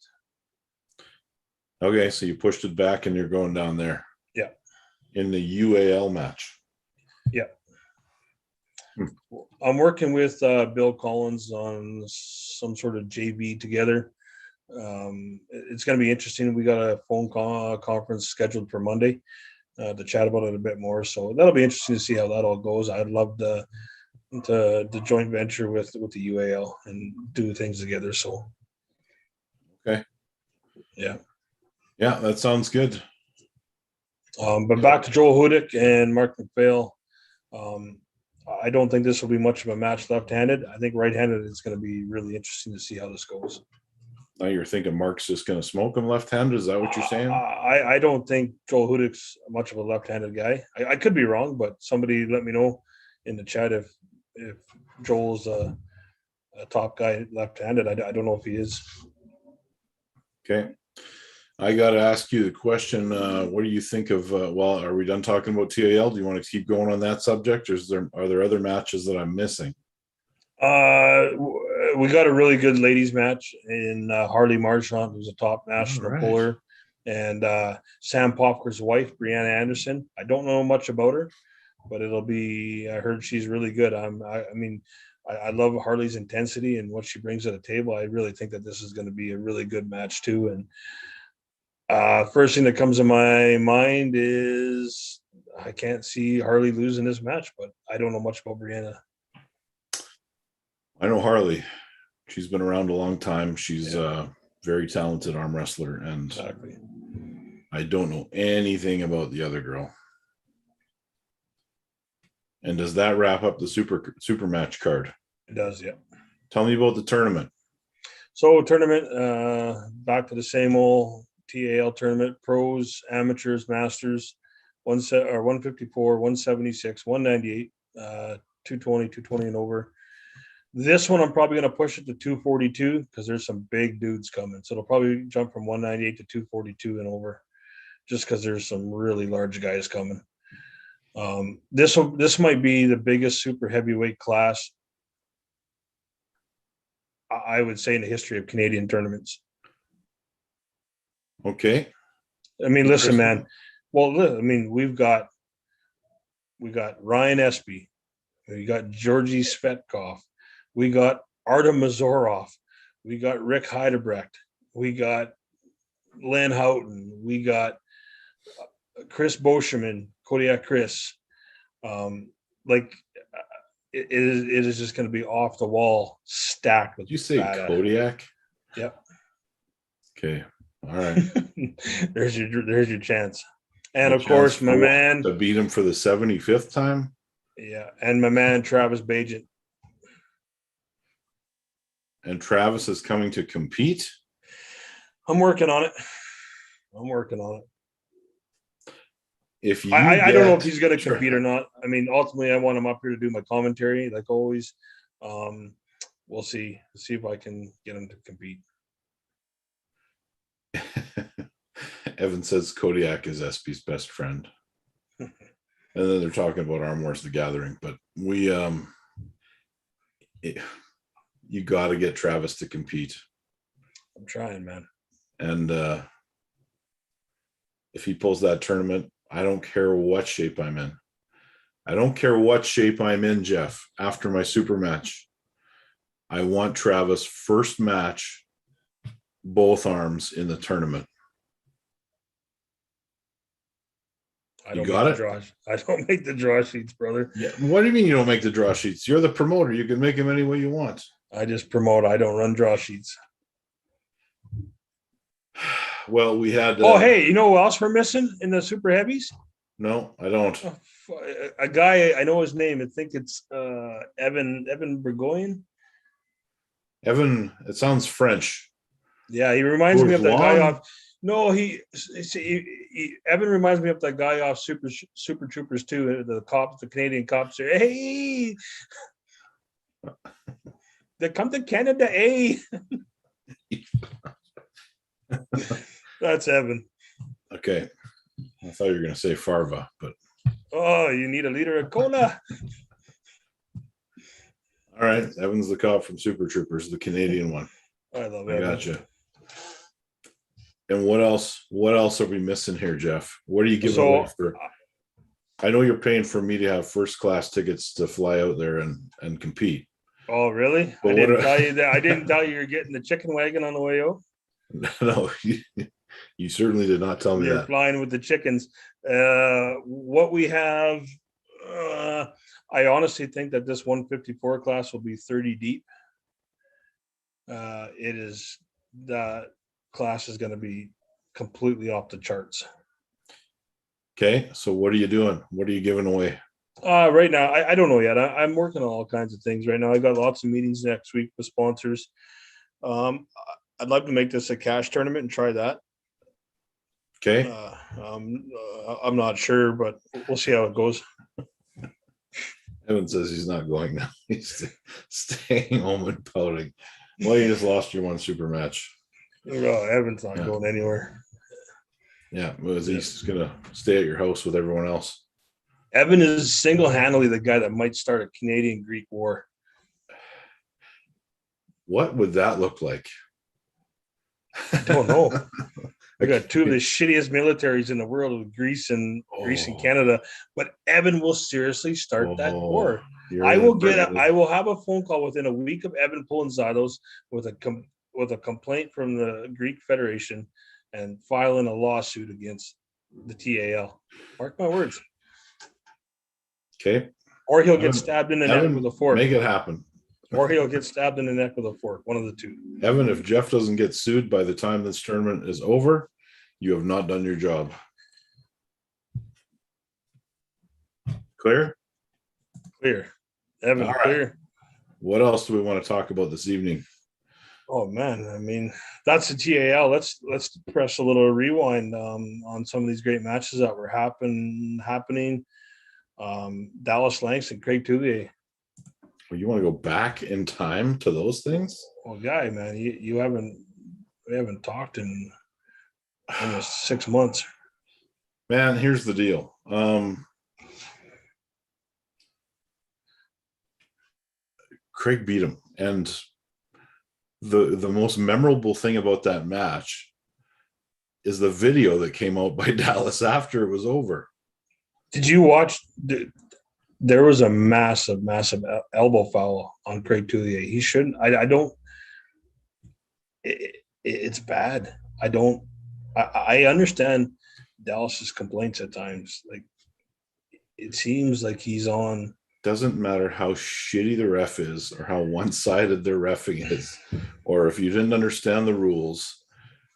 Speaker 2: 8th.
Speaker 1: Okay, so you pushed it back and you're going down there.
Speaker 2: Yeah.
Speaker 1: In the UAL match.
Speaker 2: Yeah. I'm working with Bill Collins on some sort of JV together. It's going to be interesting. We got a phone conference scheduled for Monday to chat about it a bit more. So that'll be interesting to see how that all goes. I'd love the joint venture with the UAL and do things together. So,
Speaker 1: okay.
Speaker 2: Yeah,
Speaker 1: that sounds good.
Speaker 2: But back to Joel Hudick and Mark Mcphail. I don't think this will be much of a match left-handed. I think right-handed is going to be really interesting to see how this goes.
Speaker 1: Now you're thinking Mark's just going to smoke him left-handed? Is that what you're saying?
Speaker 2: I don't think Joel Hudick's much of a left-handed guy. I could be wrong, but somebody let me know in the chat if Joel's a top guy left-handed. I don't know if he is.
Speaker 1: Okay. I got to ask you the question. What do you think of, are we done talking about TAL? Do you want to keep going on that subject? Or are there other matches that I'm missing?
Speaker 2: We got a really good ladies match in Harley Marchant, who's a top national puller, and Sam Poffker's wife, Brianna Anderson. I don't know much about her, but it'll be, I heard she's really good. I love Harley's intensity and what she brings to the table. I really think that this is going to be a really good match too. And first thing that comes to my mind is I can't see Harley losing this match, but I don't know much about Brianna.
Speaker 1: I know Harley. She's been around a long time. She's a very talented arm wrestler, and
Speaker 2: exactly.
Speaker 1: I don't know anything about the other girl. And does that wrap up the super match card?
Speaker 2: It does, yeah.
Speaker 1: Tell me about the tournament.
Speaker 2: So tournament, back to the same old TAL tournament, pros, amateurs, masters, 154, 176, 198, 220, 220 and over. This one, I'm probably going to push it to 242 because there's some big dudes coming. So it'll probably jump from 198 to 242 and over just because there's some really large guys coming. This might be the biggest super heavyweight class, I would say, in the history of Canadian tournaments.
Speaker 1: Okay.
Speaker 2: I mean, listen, man. Well, I mean, we got Ryan Espy. We got Georgie Svetkov. We got Artem Mazurov. We got Rick Heidebrecht. We got Len Houghton. We got Chris Boscheman, Kodiak Chris. It is just going to be off the wall, stacked with.
Speaker 1: Did you say Kodiak?
Speaker 2: Yep.
Speaker 1: Okay. All right.
Speaker 2: there's your chance. And of course, my man
Speaker 1: to beat him for the 75th time.
Speaker 2: Yeah, and my man Travis Bagent.
Speaker 1: And Travis is coming to compete.
Speaker 2: I'm working on it.
Speaker 1: If you
Speaker 2: I don't know if he's going to compete or not. I mean, ultimately, I want him up here to do my commentary, like always. We'll see. Let's see if I can get him to compete.
Speaker 1: Evan says Kodiak is Espy's best friend. And then they're talking about ARMWARS The Gathering. But you got to get Travis to compete.
Speaker 2: I'm trying, man.
Speaker 1: And if he pulls that tournament, I don't care what shape I'm in. I don't care what shape I'm in, Jeff, after my super match. I want Travis first match, both arms in the tournament.
Speaker 2: I don't make the draw sheets, brother.
Speaker 1: Yeah. What do you mean you don't make the draw sheets? You're the promoter. You can make them any way you want.
Speaker 2: I just promote. I don't run draw sheets.
Speaker 1: Well, we had.
Speaker 2: Hey, you know who else we're missing in the super heavies?
Speaker 1: No, I don't.
Speaker 2: A guy, I know his name. I think it's Evan Burgoyne.
Speaker 1: Evan, it sounds French.
Speaker 2: Yeah, he reminds me of
Speaker 1: George
Speaker 2: that guy
Speaker 1: Long?
Speaker 2: off. No, Evan reminds me of that guy off Super Troopers too. The cops, the Canadian cops say, "Hey, they come to Canada, eh?" That's Evan.
Speaker 1: Okay. I thought you were going to say Farva, but
Speaker 2: Oh, you need a liter of cola.
Speaker 1: all right. Evan's the cop from Super Troopers, the Canadian one.
Speaker 2: I love
Speaker 1: I
Speaker 2: Evan.
Speaker 1: gotcha. And what else? What else are we missing here, Jeff? What are you giving away for? I know you're paying for me to have first class tickets to fly out there and compete.
Speaker 2: Oh, really?
Speaker 1: But
Speaker 2: I didn't tell you that. I didn't tell you you're getting the chicken wagon on the way out.
Speaker 1: No, you certainly did not tell me
Speaker 2: You're
Speaker 1: that.
Speaker 2: flying with the chickens. What we have, I honestly think that this 154 class will be 30 deep. The class is going to be completely off the charts.
Speaker 1: Okay, so what are you doing? What are you giving away?
Speaker 2: Right now, I don't know yet. I'm working on all kinds of things right now. I got lots of meetings next week with sponsors. I'd like to make this a cash tournament and try that.
Speaker 1: Okay.
Speaker 2: I'm not sure, but we'll see how it goes.
Speaker 1: Evan says he's not going now. He's staying home and pouting. Well, you just lost your one super match.
Speaker 2: Oh, Evan's not going anywhere.
Speaker 1: Yeah, he's going to stay at your house with everyone else.
Speaker 2: Evan is single-handedly the guy that might start a Canadian-Greek war.
Speaker 1: What would that look like?
Speaker 2: I don't know. We got two of the shittiest militaries in the world with Greece and Canada, but Evan will seriously start that war. I will have a phone call within a week of Evan pulling Zados with a complaint from the Greek Federation and filing a lawsuit against the TAL. Mark my words.
Speaker 1: Okay.
Speaker 2: Or he'll get stabbed in the neck with a fork.
Speaker 1: Make it happen.
Speaker 2: Or he'll get stabbed in the neck with a fork. One of the two.
Speaker 1: Evan, if Jeff doesn't get sued by the time this tournament is over, you have not done your job. Clear?
Speaker 2: Clear. Evan,
Speaker 1: right.
Speaker 2: clear.
Speaker 1: What else do we want to talk about this evening?
Speaker 2: Oh man, I mean, that's the TAL. Let's press a little rewind on some of these great matches that were happening. Dallas Langston, Craig Touvier.
Speaker 1: Well, you want to go back in time to those things?
Speaker 2: Well, guy, man, we haven't talked in almost 6 months.
Speaker 1: Man, here's the deal. Craig beat him, and the most memorable thing about that match is the video that came out by Dallas after it was over. Did
Speaker 2: you watch? There was a massive elbow foul on Craig Touvier. He shouldn't. I don't. It's bad. I understand Dallas's complaints at times. Like, it seems like he's on.
Speaker 1: Doesn't matter how shitty the ref is or how one-sided their reffing is, or if you didn't understand the rules.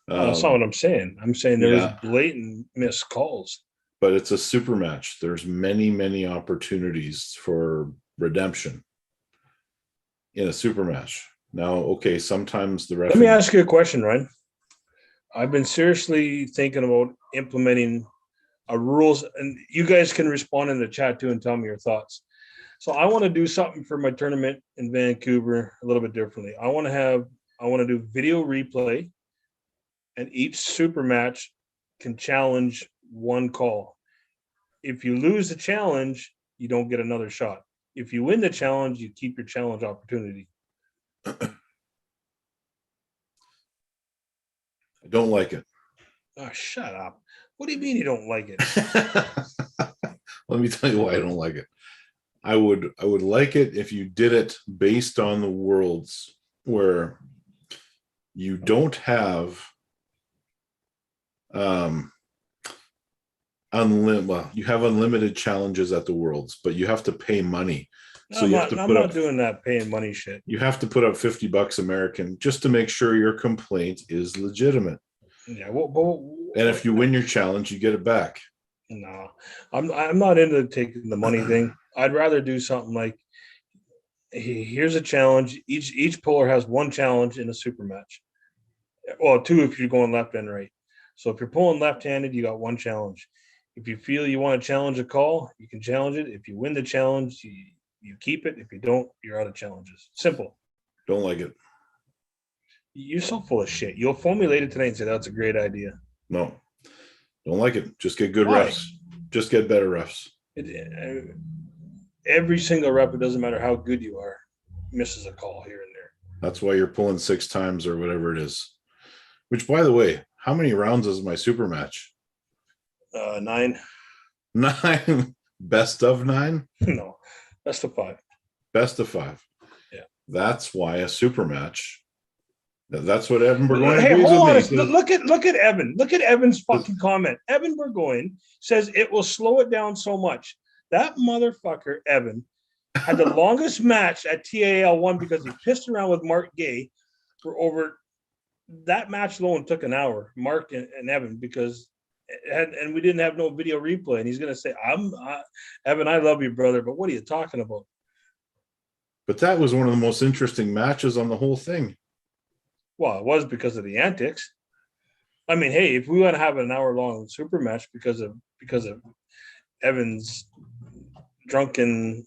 Speaker 2: That's not what I'm saying. I'm saying there was blatant missed calls.
Speaker 1: But it's a super match. There's many opportunities for redemption in a super match. Now, okay, sometimes the ref.
Speaker 2: Let me ask you a question, Ryan. I've been seriously thinking about implementing a rules, and you guys can respond in the chat too and tell me your thoughts. So I want to do something for my tournament in Vancouver a little bit differently. I want to do video replay, and each super match can challenge one call. If you lose the challenge, you don't get another shot. If you win the challenge, you keep your challenge opportunity.
Speaker 1: I don't like it.
Speaker 2: Oh, shut up. What do you mean you don't like it?
Speaker 1: Let me tell you why I don't like it. I would like it if you did it based on the worlds where you don't have you have unlimited challenges at the worlds, but you have to pay money. So I'm not doing
Speaker 2: that paying money shit.
Speaker 1: You have to put up $50 American just to make sure your complaint is legitimate.
Speaker 2: Yeah,
Speaker 1: and if you win your challenge, you get it back.
Speaker 2: No, I'm not into taking the money thing. I'd rather do something like, here's a challenge. Each puller has one challenge in a super match. Well, 2 if you're going left and right. So if you're pulling left-handed, you got 1 challenge. If you feel you want to challenge a call, you can challenge it. If you win the challenge, you keep it. If you don't, you're out of challenges. Simple.
Speaker 1: Don't like it.
Speaker 2: You're so full of shit. You'll phone me later tonight and say that's a great idea.
Speaker 1: No, don't like it. Just get good
Speaker 2: Why?
Speaker 1: refs. Just get better refs.
Speaker 2: Every single rep, it doesn't matter how good you are, misses a call here and there.
Speaker 1: That's why you're pulling 6 times or whatever it is. Which, by the way, how many rounds is my super match?
Speaker 2: 9.
Speaker 1: 9. Best of 9?
Speaker 2: No, best of 5.
Speaker 1: Best of 5.
Speaker 2: Yeah.
Speaker 1: That's why a super match. That's what Evan Burgoyne
Speaker 2: Hey,
Speaker 1: agrees
Speaker 2: hold on.
Speaker 1: with me.
Speaker 2: Look at Evan. Look at Evan's fucking comment. Evan Burgoyne says it will slow it down so much. That motherfucker, Evan, had the longest match at TAL 1 because he pissed around with Mark Gay for over that match alone took an hour, Mark and Evan, because and we didn't have no video replay. And he's going to say, Evan, I love you, brother, but what are you talking about?
Speaker 1: But that was one of the most interesting matches on the whole thing.
Speaker 2: Well, it was because of the antics. I mean, hey, if we want to have an hour-long super match because of Evan's drunken,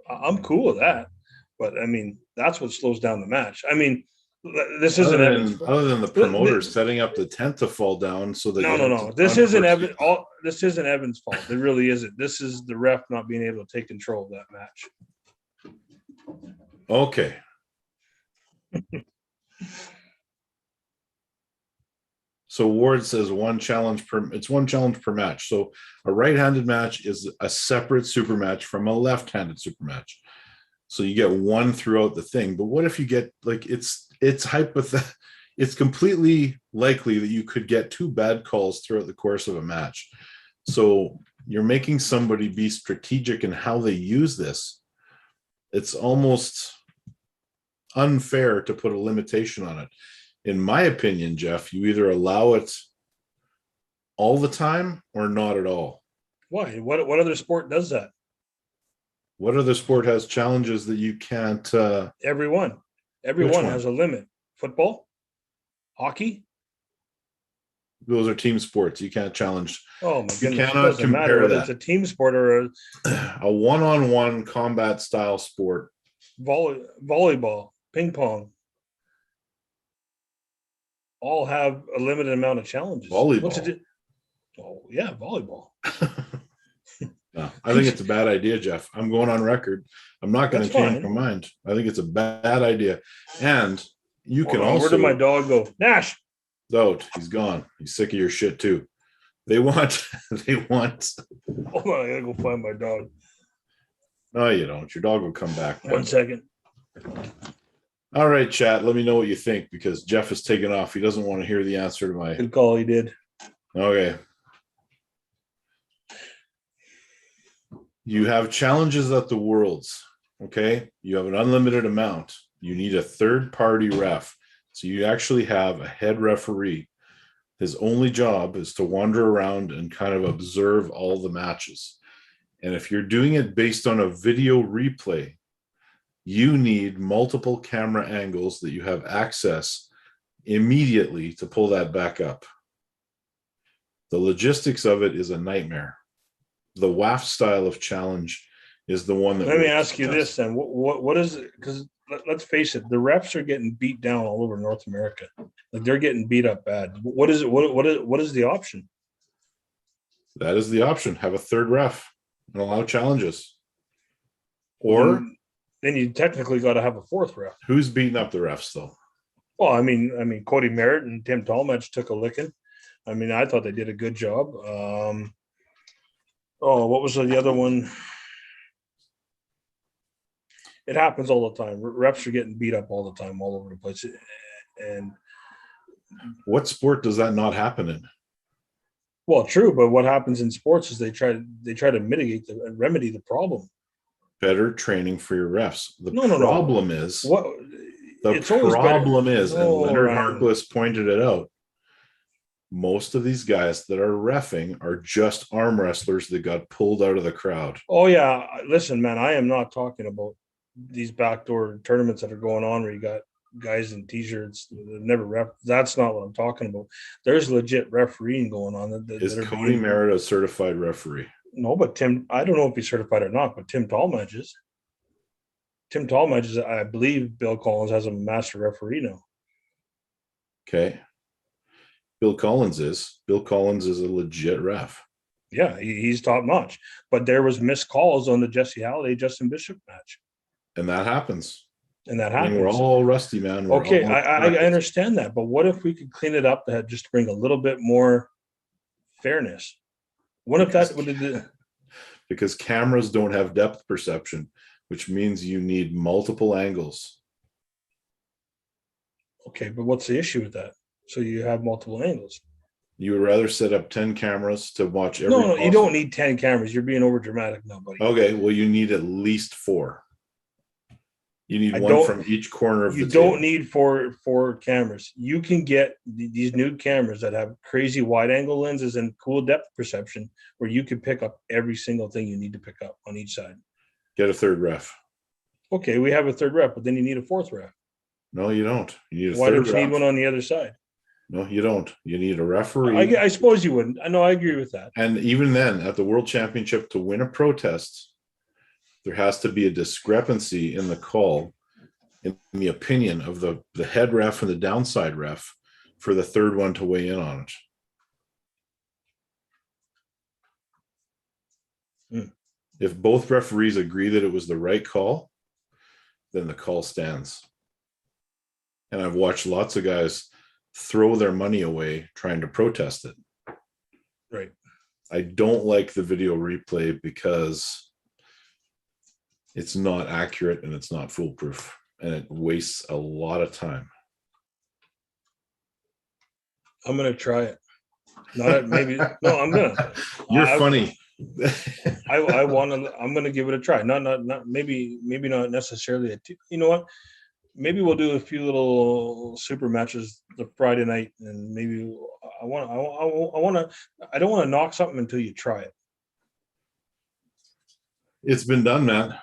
Speaker 2: I'm cool with that. But I mean, that's what slows down the match. I mean, this isn't Evan's.
Speaker 1: Other than the promoters setting up the tent to fall down, so that
Speaker 2: no. This isn't Evan. This isn't Evan's fault. It really isn't. This is the ref not being able to take control of that match.
Speaker 1: Okay. So Ward says 1 challenge per match. So a right-handed match is a separate super match from a left-handed super match. So you get 1 throughout the thing. But what if you get like it's completely likely that you could get 2 bad calls throughout the course of a match. So you're making somebody be strategic in how they use this. It's almost unfair to put a limitation on it. In my opinion, Jeff, you either allow it all the time or not at all.
Speaker 2: Why? What other sport does that?
Speaker 1: What other sport has challenges that you can't?
Speaker 2: Everyone has a limit. Football, hockey.
Speaker 1: Those are team sports. You can't challenge.
Speaker 2: Oh my goodness!
Speaker 1: You cannot compare that.
Speaker 2: It's a team sport or
Speaker 1: a one-on-one combat style sport.
Speaker 2: Volleyball, ping pong. All have a limited amount of challenges.
Speaker 1: Volleyball.
Speaker 2: What's it? Oh yeah, volleyball.
Speaker 1: No, I think it's a bad idea, Jeff. I'm going on record. I'm not going to change my mind. I think it's a bad idea. And you can also.
Speaker 2: Where did my dog go? Nash.
Speaker 1: Out. He's gone. He's sick of your shit too. They want.
Speaker 2: Hold on, I gotta go find my dog.
Speaker 1: No, you don't. Your dog will come back.
Speaker 2: 1 second.
Speaker 1: All right, chat. Let me know what you think because Jeff is taking off. He doesn't want to hear the answer to my.
Speaker 2: Good call. He did.
Speaker 1: Okay. You have challenges at the Worlds. Okay. You have an unlimited amount. You need a third-party ref. So you actually have a head referee. His only job is to wander around and kind of observe all the matches. And if you're doing it based on a video replay, you need multiple camera angles that you have access immediately to pull that back up. The logistics of it is a nightmare. The WAF style of challenge is the one that.
Speaker 2: Let me ask you this then: what is it? Because let's face it, the refs are getting beat down all over North America. Like they're getting beat up bad. What is it? What is the option?
Speaker 1: That is the option. Have a third ref and allow challenges. Or
Speaker 2: then you technically got to have a fourth ref.
Speaker 1: Who's beating up the refs though?
Speaker 2: Well, I mean, Cody Merritt and Tim Talmadge took a licking. I mean, I thought they did a good job. What was the other one? It happens all the time. Refs are getting beat up all the time, all over the place. And
Speaker 1: what sport does that not happen in?
Speaker 2: Well, true, but what happens in sports is they try to mitigate and remedy the problem.
Speaker 1: Better training for your refs. The problem is, and Leonard Harkless pointed it out, most of these guys that are reffing are just arm wrestlers that got pulled out of the crowd.
Speaker 2: Oh, yeah. Listen, man, I am not talking about these backdoor tournaments that are going on where you got guys in t-shirts that never ref. That's not what I'm talking about. There's legit refereeing going on.
Speaker 1: Is Cody Merritt a certified referee?
Speaker 2: No, but Tim, I don't know if he's certified or not, but Tim Tallmadge is. Tim Tallmadge is, I believe Bill Collins has a master referee now.
Speaker 1: Okay. Bill Collins is a legit ref.
Speaker 2: Yeah, he's top notch. But there was missed calls on the Jesse Halliday, Justin Bishop match.
Speaker 1: And that happens.
Speaker 2: And that happens.
Speaker 1: We're all rusty, man.
Speaker 2: Okay, I understand that. But what if we could clean it up to just bring a little bit more fairness? What if that would?
Speaker 1: Because cameras don't have depth perception, which means you need multiple angles.
Speaker 2: Okay, but what's the issue with that? So you have multiple angles.
Speaker 1: You would rather set up 10 cameras to watch every.
Speaker 2: No, you don't need 10 cameras. You're being over dramatic now, buddy.
Speaker 1: Okay, well, you need at least 4. You need one from each corner of the table.
Speaker 2: You don't need four cameras. You can get these new cameras that have crazy wide angle lenses and cool depth perception where you can pick up every single thing you need to pick up on each side.
Speaker 1: Get a third ref.
Speaker 2: Okay, we have a third ref, but then you need a fourth ref.
Speaker 1: No, you don't. You need a
Speaker 2: Why
Speaker 1: third
Speaker 2: don't you
Speaker 1: ref.
Speaker 2: need one on the other side?
Speaker 1: No, you don't. You need a referee.
Speaker 2: I suppose you wouldn't. I know, I agree with that.
Speaker 1: And even then, at the World Championship, to win a protest, there has to be a discrepancy in the call, in the opinion of the head ref and the downside ref, for the third one to weigh in on it. If both referees agree that it was the right call, then the call stands. And I've watched lots of guys throw their money away trying to protest it.
Speaker 2: Right.
Speaker 1: I don't like the video replay because it's not accurate and it's not foolproof, and it wastes a lot of time.
Speaker 2: I'm gonna try it. Not maybe. No, I'm gonna.
Speaker 1: You're funny.
Speaker 2: I'm gonna give it a try. Not maybe not necessarily you know what? Maybe we'll do a few little super matches the Friday night, and maybe I don't want to knock something until you try it.
Speaker 1: It's been done, man.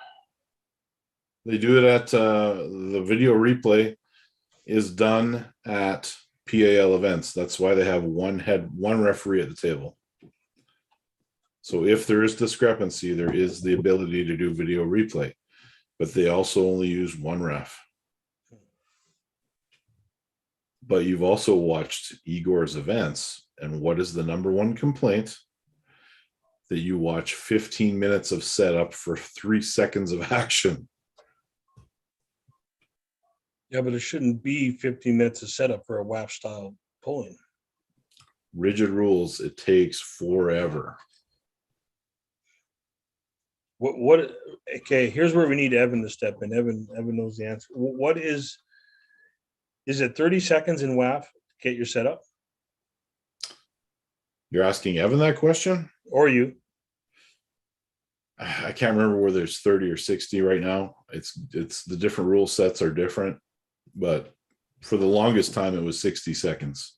Speaker 1: They do it at the video replay is done at PAL events. That's why they have one referee at the table. So if there is discrepancy, there is the ability to do video replay, but they also only use one ref. But you've also watched Igor's events, and what is the number one complaint? That you watch 15 minutes of setup for 3 seconds of action.
Speaker 2: Yeah, but it shouldn't be 15 minutes of setup for a WAF style pulling.
Speaker 1: Rigid rules, it takes forever.
Speaker 2: What okay, here's where we need Evan to step in. Evan knows the answer. What is it 30 seconds in WAF to get your setup?
Speaker 1: You're asking Evan that question?
Speaker 2: Or you?
Speaker 1: I can't remember whether it's 30 or 60 right now. It's the different rule sets are different, but for the longest time it was 60 seconds.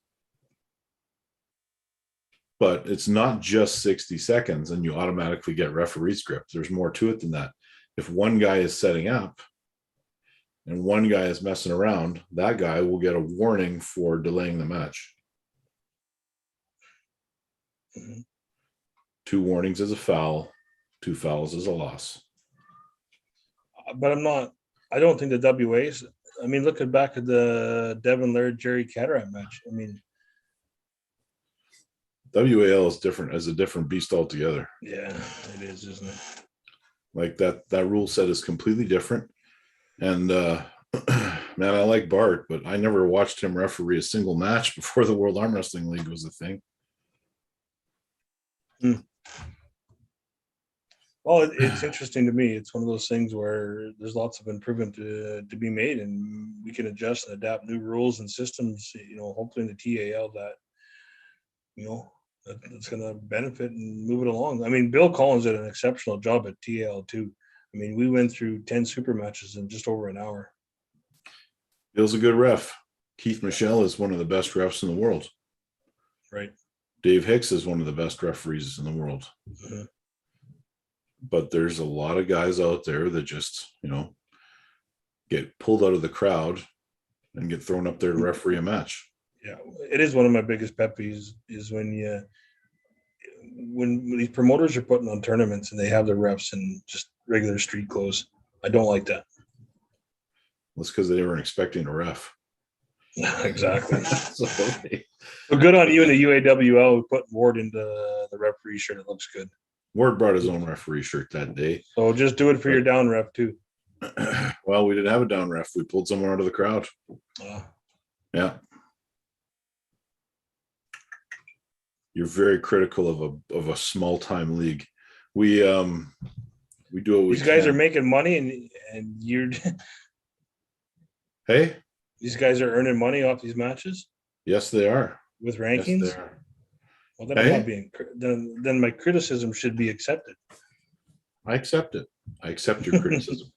Speaker 1: But it's not just 60 seconds and you automatically get referee script. There's more to it than that. If one guy is setting up and one guy is messing around, that guy will get a warning for delaying the match. Mm-hmm. 2 warnings is a foul, 2 fouls is a loss.
Speaker 2: But I don't think the WAs, I mean, looking back at the Devin Laird, Jerry Cataract match, I mean,
Speaker 1: WAL is different, as a different beast altogether.
Speaker 2: Yeah, it is, isn't it?
Speaker 1: Like that rule set is completely different. And man, I like Bart, but I never watched him referee a single match before the World Arm Wrestling League was a thing.
Speaker 2: Well, it's interesting to me. It's one of those things where there's lots of improvement to be made, and we can adjust and adapt new rules and systems, you know, hopefully in the TAL that, you know, that's going to benefit and move it along. I mean, Bill Collins did an exceptional job at TAL too. I mean, we went through 10 super matches in just over an hour.
Speaker 1: Bill's a good ref. Keith Michelle is one of the best refs in the world.
Speaker 2: Right.
Speaker 1: Dave Hicks is one of the best referees in the world. Mm-hmm. But there's a lot of guys out there that just, you know, get pulled out of the crowd and get thrown up there to referee a match.
Speaker 2: Yeah, it is one of my biggest pet peeves is when these promoters are putting on tournaments and they have their refs in just regular street clothes. I don't like that.
Speaker 1: Well, it's because they weren't expecting a ref.
Speaker 2: Exactly.
Speaker 1: So
Speaker 2: Well, good on you and the UAWL who put Ward into the referee shirt. It looks good.
Speaker 1: Ward brought his own referee shirt that day.
Speaker 2: So just do it for your down ref too.
Speaker 1: Well, we didn't have a down ref. We pulled someone out of the crowd. Yeah. You're very critical of a small time league. We do what we
Speaker 2: These guys
Speaker 1: can.
Speaker 2: are making money and you're
Speaker 1: Hey,
Speaker 2: these guys are earning money off these matches
Speaker 1: yes, they are.
Speaker 2: with rankings.
Speaker 1: Yes, they are.
Speaker 2: Well, then
Speaker 1: Hey?
Speaker 2: I'm not being then my criticism should be accepted.
Speaker 1: I accept it. I accept your criticism.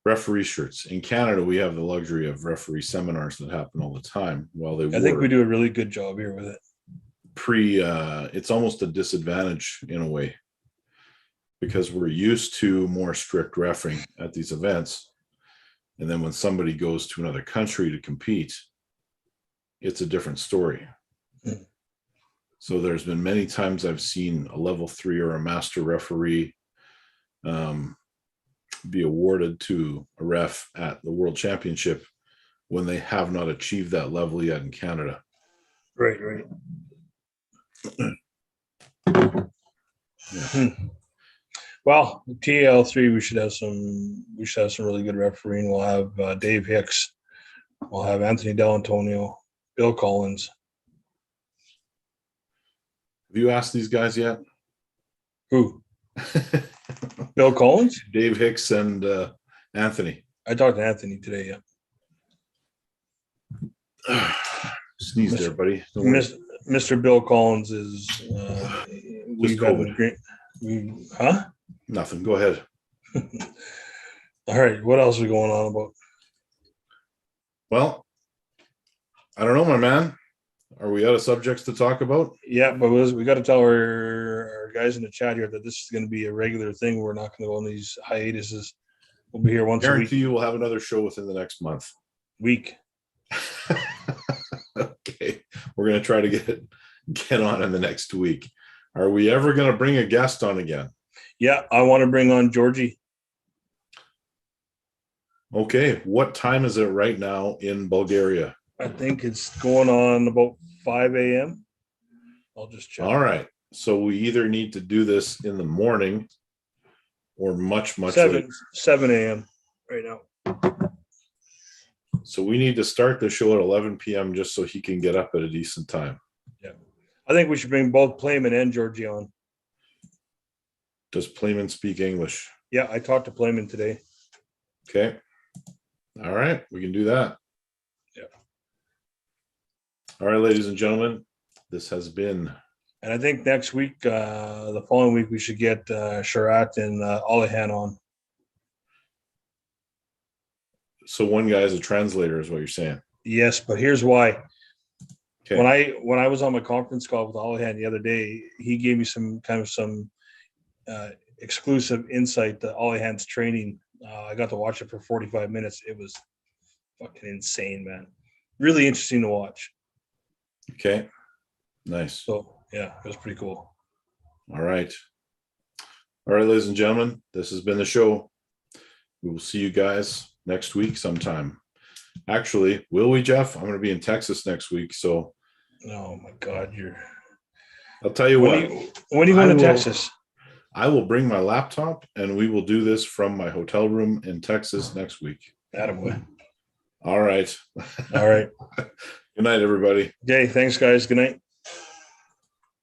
Speaker 1: Referee shirts. In Canada, we have the luxury of referee seminars that happen all the time. While they
Speaker 2: I think we do a really good job here with it.
Speaker 1: It's almost a disadvantage in a way because we're used to more strict refereeing at these events. And then when somebody goes to another country to compete, it's a different story. So there's been many times I've seen a level 3 or a master referee be awarded to a ref at the World Championship when they have not achieved that level yet in Canada.
Speaker 2: Right.
Speaker 1: Yeah.
Speaker 2: Well, TAL3, we should have some really good refereeing. We'll have Dave Hicks. We'll have Anthony Delantonio, Bill Collins.
Speaker 1: Have you asked these guys yet?
Speaker 2: Who? Bill Collins?
Speaker 1: Dave Hicks and Anthony.
Speaker 2: I talked to Anthony today, yeah.
Speaker 1: Sneeze there, buddy.
Speaker 2: Mr. Bill Collins is we've had an agreement. Huh?
Speaker 1: Nothing. Go ahead.
Speaker 2: All right. What else are we going on about?
Speaker 1: Well, I don't know, my man. Are we out of subjects to talk about?
Speaker 2: Yeah, but we got to tell our guys in the chat here that this is going to be a regular thing. We're not going to go on these hiatuses. We'll be here once a
Speaker 1: Guarantee
Speaker 2: week.
Speaker 1: you we'll have another show within the next month.
Speaker 2: Week.
Speaker 1: Okay. We're going to try to get on in the next week. Are we ever going to bring a guest on again?
Speaker 2: Yeah, I want to bring on Georgie.
Speaker 1: Okay. What time is it right now in Bulgaria?
Speaker 2: I think it's going on about 5 a.m. I'll just check.
Speaker 1: All right. So we either need to do this in the morning or much
Speaker 2: seven
Speaker 1: later.
Speaker 2: 7 a.m. right now.
Speaker 1: So we need to start the show at 11 p.m. just so he can get up at a decent time.
Speaker 2: Yeah. I think we should bring both Playman and Georgie on.
Speaker 1: Does Playman speak English?
Speaker 2: Yeah, I talked to Playman today.
Speaker 1: Okay. All right. We can do that.
Speaker 2: Yeah.
Speaker 1: All right, ladies and gentlemen, this has been.
Speaker 2: And I think next week, the following week, we should get Sharat and Olihan on.
Speaker 1: So one guy is a translator is what you're saying.
Speaker 2: Yes, but here's why.
Speaker 1: Okay.
Speaker 2: When I was on my conference call with Olihan the other day, he gave me some exclusive insight to Olihan's training. I got to watch it for 45 minutes. It was fucking insane, man. Really interesting to watch.
Speaker 1: Okay. Nice.
Speaker 2: So yeah, it was pretty cool.
Speaker 1: All right. All right, ladies and gentlemen, this has been the show. We will see you guys next week sometime. Actually, will we, Jeff? I'm going to be in Texas next week. So.
Speaker 2: Oh my God,
Speaker 1: I'll tell you what.
Speaker 2: When are you going to Texas?
Speaker 1: I will bring my laptop and we will do this from my hotel room in Texas next week.
Speaker 2: Attaboy.
Speaker 1: All right.
Speaker 2: All right.
Speaker 1: Good night, everybody.
Speaker 2: Okay, thanks, guys. Good night.